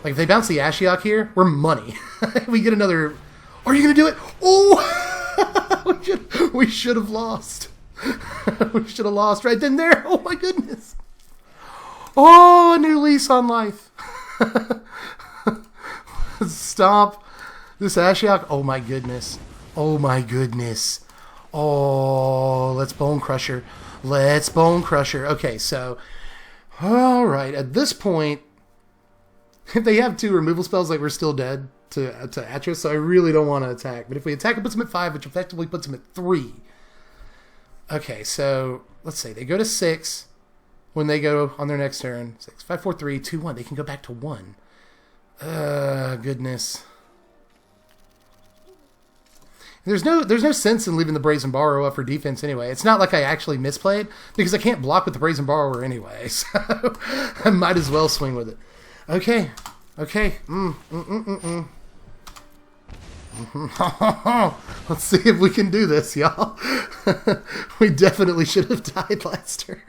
Like, if they bounce the Ashiok here, we're money. We get another... Are you going to do it? Oh! we should have lost. We should have lost right then there. Oh, my goodness. Oh, a new lease on life. Stop. This Ashiok. Oh, my goodness. Oh, my goodness. Oh, let's Bone Crusher. Let's Bone Crusher. Okay, so... All right, at this point... If they have 2 removal spells, like we're still dead to Atris, so I really don't want to attack. But if we attack, it puts them at 5, which effectively puts them at 3. Okay, so let's say they go to 6 when they go on their next turn. 6, 5, 4, 3, 2, 1. They can go back to 1. Goodness. There's no sense in leaving the Brazen Borrower up for defense anyway. It's not like I actually misplayed, because I can't block with the Brazen Borrower anyway, so I might as well swing with it. Okay. Let's see if we can do this, y'all. We definitely should have died last turn.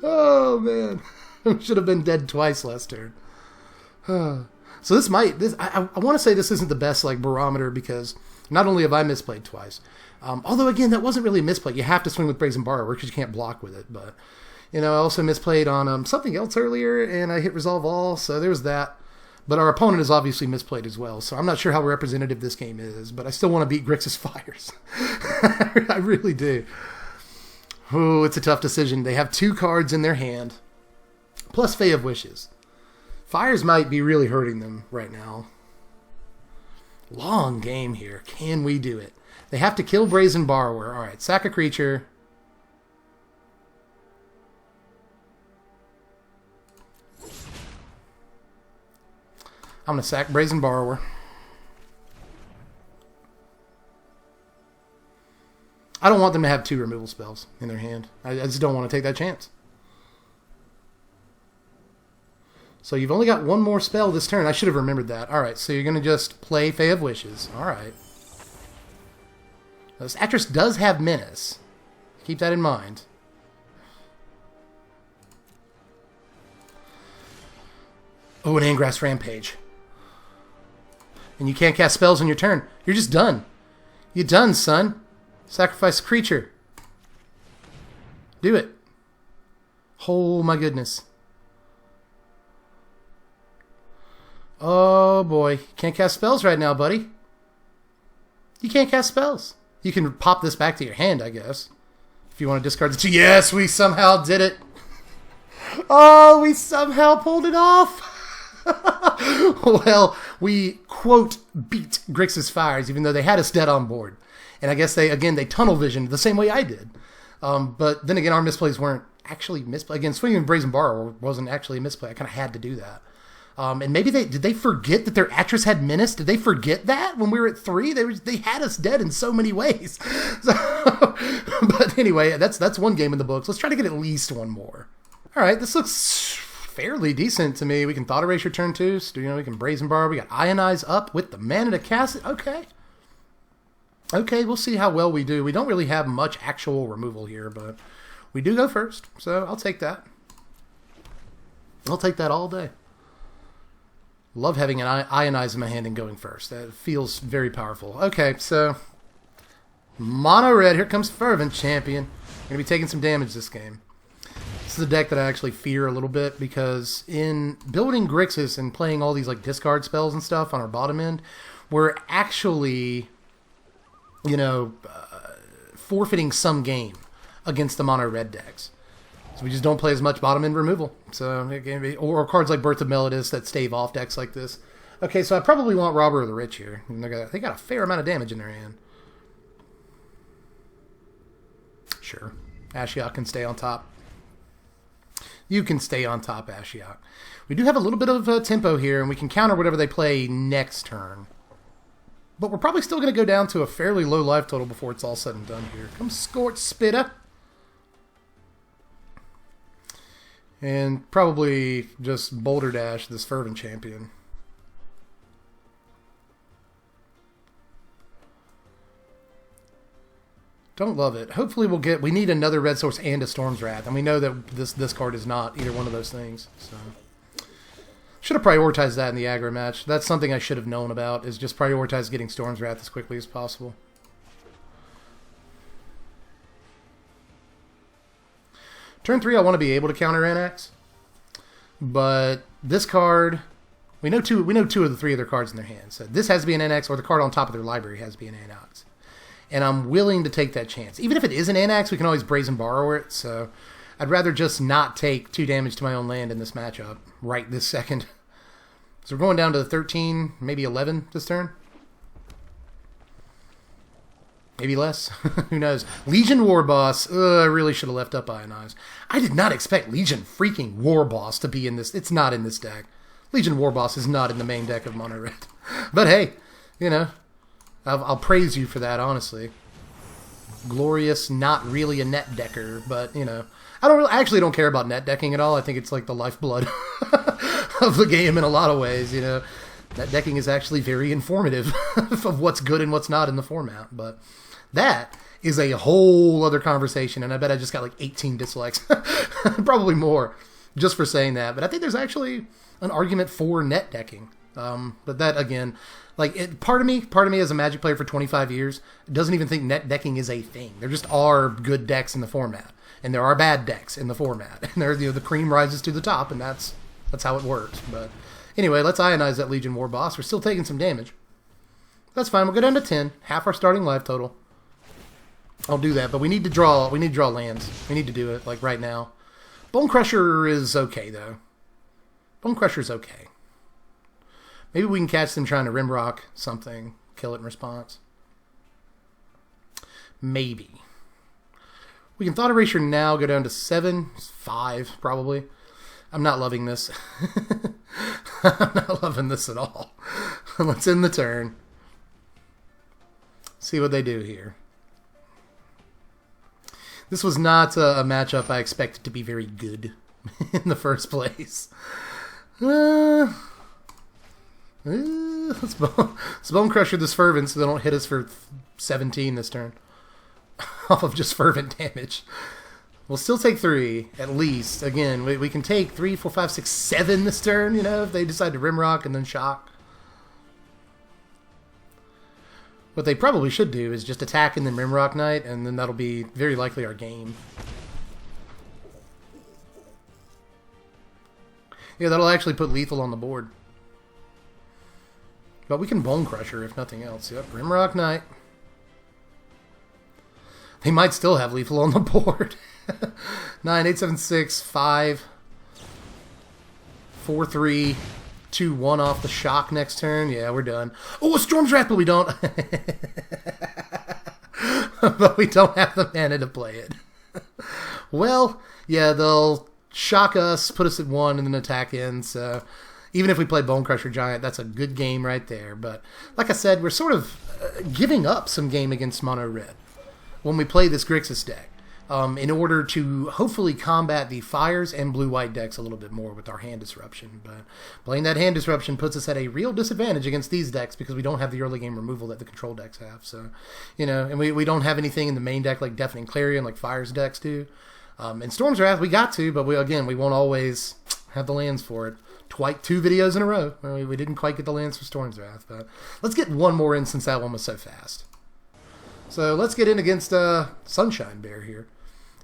Oh, man. We should have been dead twice last turn. So I want to say this isn't the best like barometer, because not only have I misplayed twice, although, again, that wasn't really a misplay. You have to swing with Brazen Borrower because you can't block with it, but... You know, I also misplayed on something else earlier, and I hit Resolve All, so there was that. But our opponent is obviously misplayed as well, so I'm not sure how representative this game is, but I still want to beat Grixis Fires. I really do. Oh, it's a tough decision. They have 2 cards in their hand, plus Fae of Wishes. Fires might be really hurting them right now. Long game here. Can we do it? They have to kill Brazen Borrower. All right, sack a creature. I'm going to sack Brazen Borrower. I don't want them to have 2 removal spells in their hand. I just don't want to take that chance. So you've only got 1 more spell this turn. I should have remembered that. Alright, so you're going to just play Fae of Wishes. Alright. This actress does have Menace. Keep that in mind. Oh, an Angrass Rampage. And you can't cast spells on your turn. You're just done. You're done, son. Sacrifice a creature. Do it. Oh, my goodness. Oh, boy. Can't cast spells right now, buddy. You can't cast spells. You can pop this back to your hand, I guess. If you want to discard the 2. Yes, we somehow did it. Oh, we somehow pulled it off. Well, we, quote, beat Grixis Fires, even though they had us dead on board. And I guess they tunnel visioned the same way I did. But then again, our misplays weren't actually misplays. Again, Swinging Brazen Borrower wasn't actually a misplay. I kind of had to do that. And maybe did they forget that their Atris had Menace? Did they forget that when we were at 3? They had us dead in so many ways. So, but anyway, that's 1 game in the books. Let's try to get at least 1 more. All right, this looks fairly decent to me. We can Thought Erasure turn 2. So, we can Brazen Borrow. We got Ionize up with the mana to cast it. Okay. Okay, we'll see how well we do. We don't really have much actual removal here, but we do go first. So I'll take that. I'll take that all day. Love having an Ionize in my hand and going first. That feels very powerful. Okay, so mono red. Here comes Fervent Champion. We're going to be taking some damage this game. This is a deck that I actually fear a little bit because in building Grixis and playing all these like discard spells and stuff on our bottom end, we're actually, forfeiting some game against the mono red decks. So we just don't play as much bottom end removal. So or cards like Birth of Melodis that stave off decks like this. Okay, so I probably want Robber of the Rich here. They got a fair amount of damage in their hand. Sure. Ashiok can stay on top. You can stay on top, Ashiok. We do have a little bit of tempo here, and we can counter whatever they play next turn. But we're probably still going to go down to a fairly low life total before it's all said and done here. Come Scorch Spitter. And probably just Boulder Dash this Fervent Champion. Don't love it. Hopefully we need another red source and a Storm's Wrath. And we know that this card is not either one of those things. So should have prioritized that in the aggro match. That's something I should have known about, is just prioritize getting Storm's Wrath as quickly as possible. Turn 3, I want to be able to counter Anax. But this card, we know two of the 3 of their cards in their hands. So this has to be an Anax, or the card on top of their library has to be an Anax. And I'm willing to take that chance. Even if it is an Anax, we can always Brazen Borrower it. So I'd rather just not take 2 damage to my own land in this matchup right this second. So we're going down to 13, maybe 11 this turn. Maybe less. Who knows? Legion War Boss. I really should have left up Ionize. I did not expect Legion freaking War Boss to be in this. It's not in this deck. Legion War Boss is not in the main deck of Mono Red. But hey, I'll praise you for that, honestly. Glorious, not really a net decker, but, I actually don't care about net decking at all. I think it's like the lifeblood of the game in a lot of ways, Net decking is actually very informative of what's good and what's not in the format, but that is a whole other conversation, and I bet I just got like 18 dislikes. Probably more, just for saying that. But I think there's actually an argument for net decking. But that, again, part of me as a Magic player for 25 years doesn't even think net decking is a thing. There just are good decks in the format, and there are bad decks in the format. And the cream rises to the top, and that's how it works. But anyway, let's Ionize that Legion War Boss. We're still taking some damage. That's fine. We'll go down to 10, half our starting life total. I'll do that, but we need to draw lands. We need to do it right now. Bone Crusher is okay though. Bone Crusher is okay. Maybe we can catch them trying to Rimrock something, kill it in response. Maybe. We can Thought Erasure now, go down to 7, 5 probably. I'm not loving this. I'm not loving this at all. Let's end the turn. See what they do here. This was not a matchup I expected to be very good in the first place. Let's Bone Crusher this Fervent so they don't hit us for 17 this turn. Off of just Fervent damage. We'll still take 3, at least. Again, we can take 3, 4, 5, 6, 7 this turn, you know, if they decide to Rimrock and then shock. What they probably should do is just attack and then Rimrock Knight, and then that'll be very likely our game. Yeah, that'll actually put lethal on the board. But we can Bone Crusher if nothing else. Yep, Rimrock Knight. They might still have lethal on the board. 9, 8, 7, 6, 5, 4, 3, 2, 1 off the shock next turn. Yeah, we're done. Oh, a Storm's Wrath, but we don't. But we don't have the mana to play it. Well, yeah, they'll shock us, put us at 1, and then attack in. So even if we play Bone Crusher Giant, that's a good game right there. But like I said, we're sort of giving up some game against Mono Red when we play this Grixis deck. In order to hopefully combat the Fires and Blue-White decks a little bit more with our Hand Disruption. But playing that Hand Disruption puts us at a real disadvantage against these decks because we don't have the early game removal that the control decks have. So, you know, and we don't have anything in the main deck like Deafening Clarion like Fires decks do. In Storm's Wrath, we got to, but we won't always have the lands for it. 2 videos in a row. We didn't quite get the lands for Storm's Wrath. But let's get one more in since that one was so fast. So let's get in against Sunshine Bear here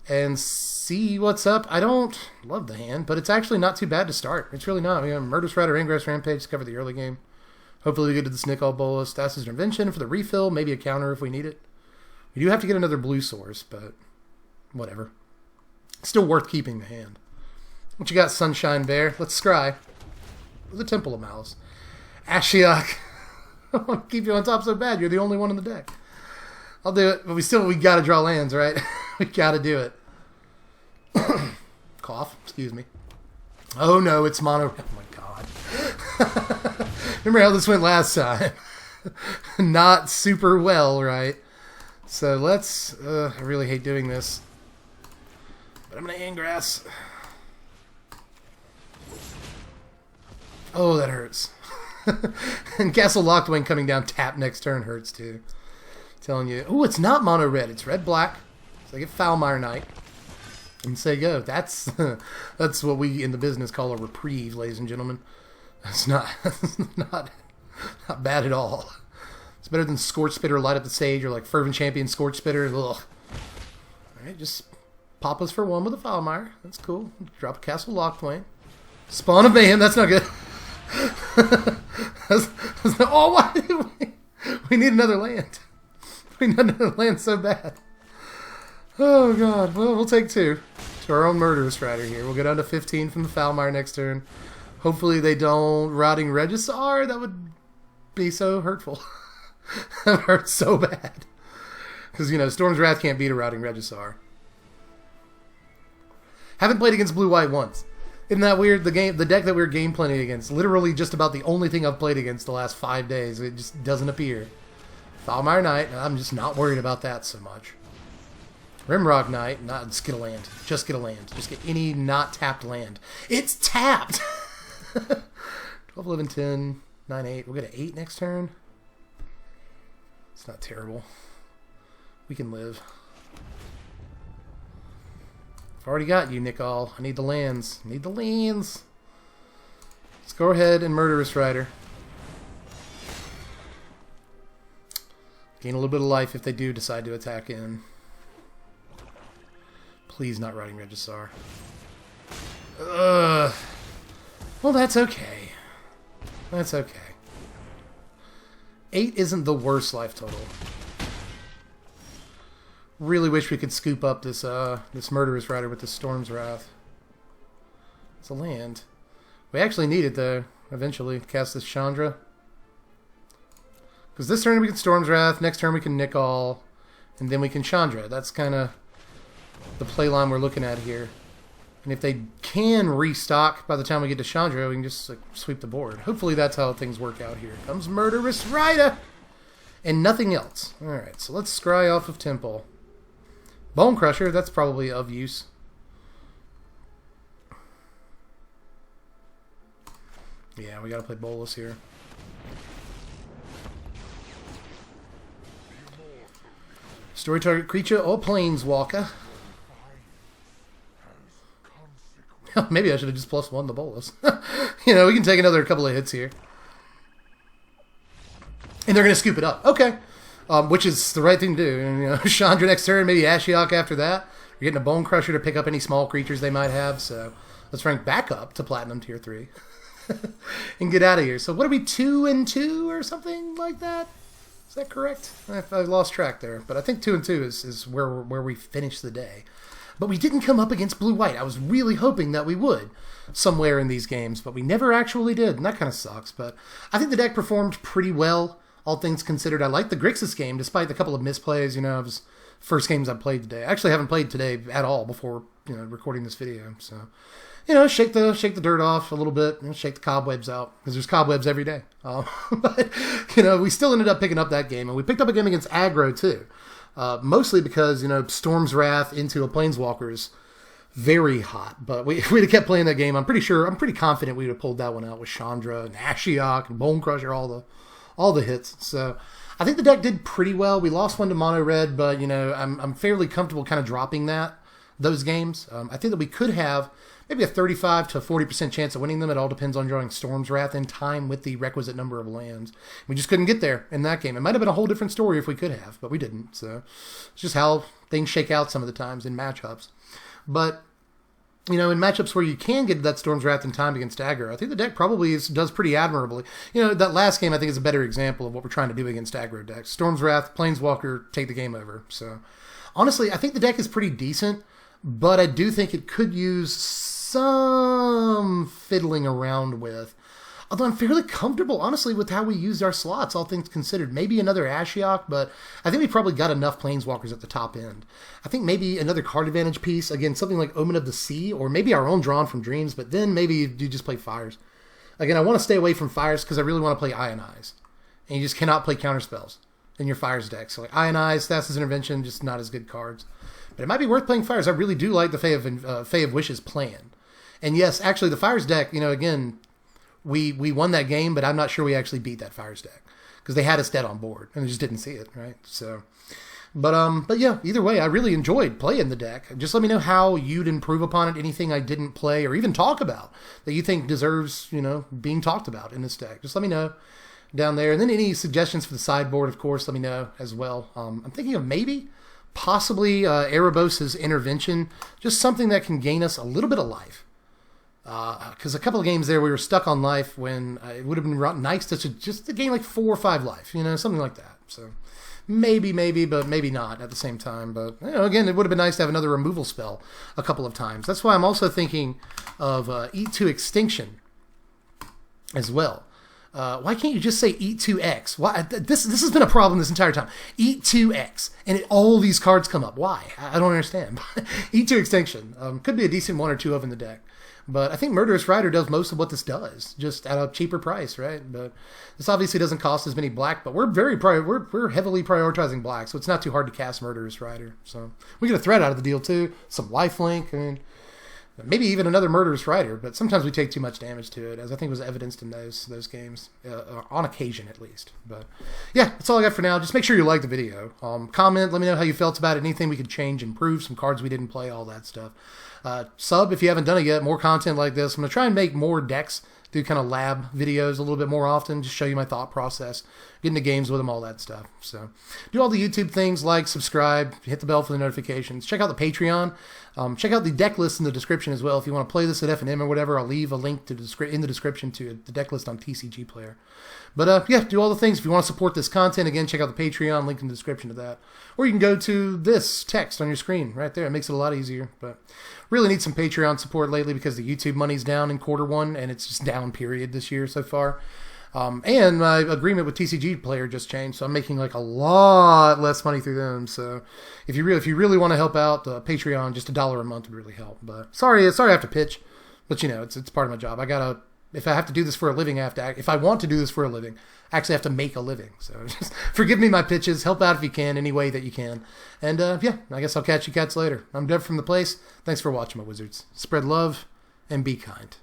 and see what's up. I don't love the hand, but it's actually not too bad to start. It's really not. We have Murderous Rider, Ingress Rampage to cover the early game. Hopefully we get to the Snickall Bolus. Stasis Intervention for the refill, maybe a counter if we need it. We do have to get another blue source, but whatever. It's still worth keeping the hand. What you got, Sunshine Bear? Let's scry. The Temple of Malice. Ashiok. I want to keep you on top so bad. You're the only one in the deck. I'll do it, but we gotta draw lands, right? We gotta do it. Cough, excuse me. Oh no, it's mono. Oh my god. Remember how this went last time? Not super well, right? So let's, I really hate doing this. But I'm gonna Ingress. Oh, that hurts. And Castle Locthwain coming down tap next turn hurts too. Telling you, oh, it's not mono red, it's red black. So I get Foulmire Knight and say go. That's what we in the business call a reprieve, ladies and gentlemen. That's not not bad at all. It's better than Scorch Spitter, Light Up the Sage, or like Fervent Champion Scorch Spitter. Ugh. All right, just pop us for 1 with a Foulmire. That's cool. Drop a Castle Locthwain. Spawn of Mayhem. That's not good. Oh, why? We need another land. We need another land so bad. Oh, God. Well, we'll take 2 to our own Murderous Rider here. We'll go down to 15 from the Foulmire next turn. Hopefully they don't Rotting Regisaur. That would be so hurtful. That hurts so bad. Because, you know, Storm's Wrath can't beat a Rotting Regisaur. Haven't played against Blue-White once. Isn't that weird? The deck that we were game planning against, literally just about the only thing I've played against the last 5 days. It just doesn't appear. Foulmire Knight, I'm just not worried about that so much. Rimrock Knight, just get a land. Just get a land. Just get any not tapped land. It's tapped! 12, 11, 10, 9, 8. We'll get an 8 next turn. It's not terrible. We can live. I've already got you, Nicol. I need the lands. I need the lands. Let's go ahead and Murderous Rider. Gain a little bit of life if they do decide to attack in. Please not Rotting Regisaur. Ugh. Well, that's okay. That's okay. 8 isn't the worst life total. Really wish we could scoop up this this Murderous Rider with the Storm's Wrath. It's a land. We actually need it though. Eventually, cast this Chandra. Because this turn we can Storm's Wrath, next turn we can Nicol, and then we can Chandra. That's kind of the play line we're looking at here. And if they can restock by the time we get to Chandra, we can just like, sweep the board. Hopefully that's how things work out here. Comes Murderous Rider! And nothing else. Alright, so let's scry off of Temple. Bone Crusher, that's probably of use. Yeah, we gotta play Bolus here. Story target creature or Planeswalker. Maybe I should have just +1 the Bolus. You know, we can take another couple of hits here. And they're going to scoop it up. Okay. Which is the right thing to do. And, you know, Chandra next turn, maybe Ashiok after that. You're getting a Bone Crusher to pick up any small creatures they might have. So let's rank back up to Platinum Tier 3. And get out of here. So what are we, 2-2 or something like that? Is that correct? I lost track there. But I think 2-2 is where we finish the day. But we didn't come up against blue-white. I was really hoping that we would somewhere in these games, but we never actually did, and that kind of sucks. But I think the deck performed pretty well, all things considered. I like the Grixis game, despite the couple of misplays. You know, it was first games I played today. I actually haven't played today at all before, you know, recording this video. So, you know, shake the dirt off a little bit, and shake the cobwebs out, because there's cobwebs every day. But, you know, we still ended up picking up that game, and we picked up a game against aggro, too. Mostly because, you know, Storm's Wrath into a Planeswalker is very hot. But we'd have kept playing that game. I'm pretty confident we would have pulled that one out with Chandra and Ashiok and Bone Crusher, all the hits. So I think the deck did pretty well. We lost one to Mono Red, but, you know, I'm fairly comfortable kind of dropping those games. I think that we could have maybe a 35 to 40% chance of winning them. It all depends on drawing Storm's Wrath in time with the requisite number of lands. We just couldn't get there in that game. It might have been a whole different story if we could have, but we didn't. So it's just how things shake out some of the times in matchups. But, you know, in matchups where you can get that Storm's Wrath in time against aggro, I think the deck probably does pretty admirably. You know, that last game I think is a better example of what we're trying to do against aggro decks. Storm's Wrath, Planeswalker, take the game over. So honestly, I think the deck is pretty decent, but I do think it could use some fiddling around with. Although I'm fairly comfortable, honestly, with how we used our slots, all things considered. Maybe another Ashiok, but I think we probably got enough Planeswalkers at the top end. I think maybe another card advantage piece, again, something like Omen of the Sea, or maybe our own Drawn from Dreams, but then maybe you just play Fires. Again, I want to stay away from Fires because I really want to play Ionize. And you just cannot play Counterspells in your Fires deck. So like Ionize, Stasis Intervention, just not as good cards. But it might be worth playing Fires. I really do like the Fae of Wishes plan. And yes, actually, the Fires deck, you know, again, we won that game, but I'm not sure we actually beat that Fires deck because they had us dead on board and we just didn't see it, right? So, but yeah, either way, I really enjoyed playing the deck. Just let me know how you'd improve upon it. Anything I didn't play or even talk about that you think deserves, you know, being talked about in this deck. Just let me know down there. And then any suggestions for the sideboard, of course, let me know as well. I'm thinking of possibly Erebos' Intervention, just something that can gain us a little bit of life. Because a couple of games there we were stuck on life when it would have been nice to just gain like 4 or 5 life, you know, something like that. So maybe, but maybe not at the same time. But, you know, again, it would have been nice to have another removal spell a couple of times. That's why I'm also thinking of Eat to Extinction as well. Why can't you just say Eat 2X? Why this has been a problem this entire time. Eat 2X, and all these cards come up. Why? I don't understand. Eat to Extinction could be a decent 1 or 2 of in the deck. But I think Murderous Rider does most of what this does, just at a cheaper price, right? But this obviously doesn't cost as many black, but we're we're heavily prioritizing black, so it's not too hard to cast Murderous Rider. So we get a threat out of the deal too, some lifelink, I mean, maybe even another Murderous Rider. But sometimes we take too much damage to it, as I think was evidenced in those games, on occasion at least. But yeah, that's all I got for now. Just make sure you like the video. Comment, let me know how you felt about it. Anything we could change, improve, some cards we didn't play, all that stuff. Sub if you haven't done it yet. More content like this. I'm going to try and make more decks, do kind of lab videos a little bit more often, just show you my thought process, get into games with them, all that stuff. So do all the YouTube things, like, subscribe, hit the bell for the notifications. Check out the Patreon. Check out the deck list in the description as well. If you want to play this at F&M or whatever, I'll leave a link in the description to the deck list on TCG Player. But yeah, do all the things. If you want to support this content, again, check out the Patreon, link in the description to that. Or you can go to this text on your screen right there. It makes it a lot easier. But really need some Patreon support lately because the YouTube money's down in Q1, and it's just down, period, this year so far. And my agreement with TCG Player just changed, so I'm making like a lot less money through them. So if you really want to help out, Patreon, just $1 a month would really help. But sorry I have to pitch, but you know, it's part of my job. I gotta If I have to do this for a living, if I want to do this for a living, I actually have to make a living. So just forgive me my pitches. Help out if you can, any way that you can. And yeah, I guess I'll catch you cats later. I'm Dev from The Place. Thanks for watching, my wizards. Spread love and be kind.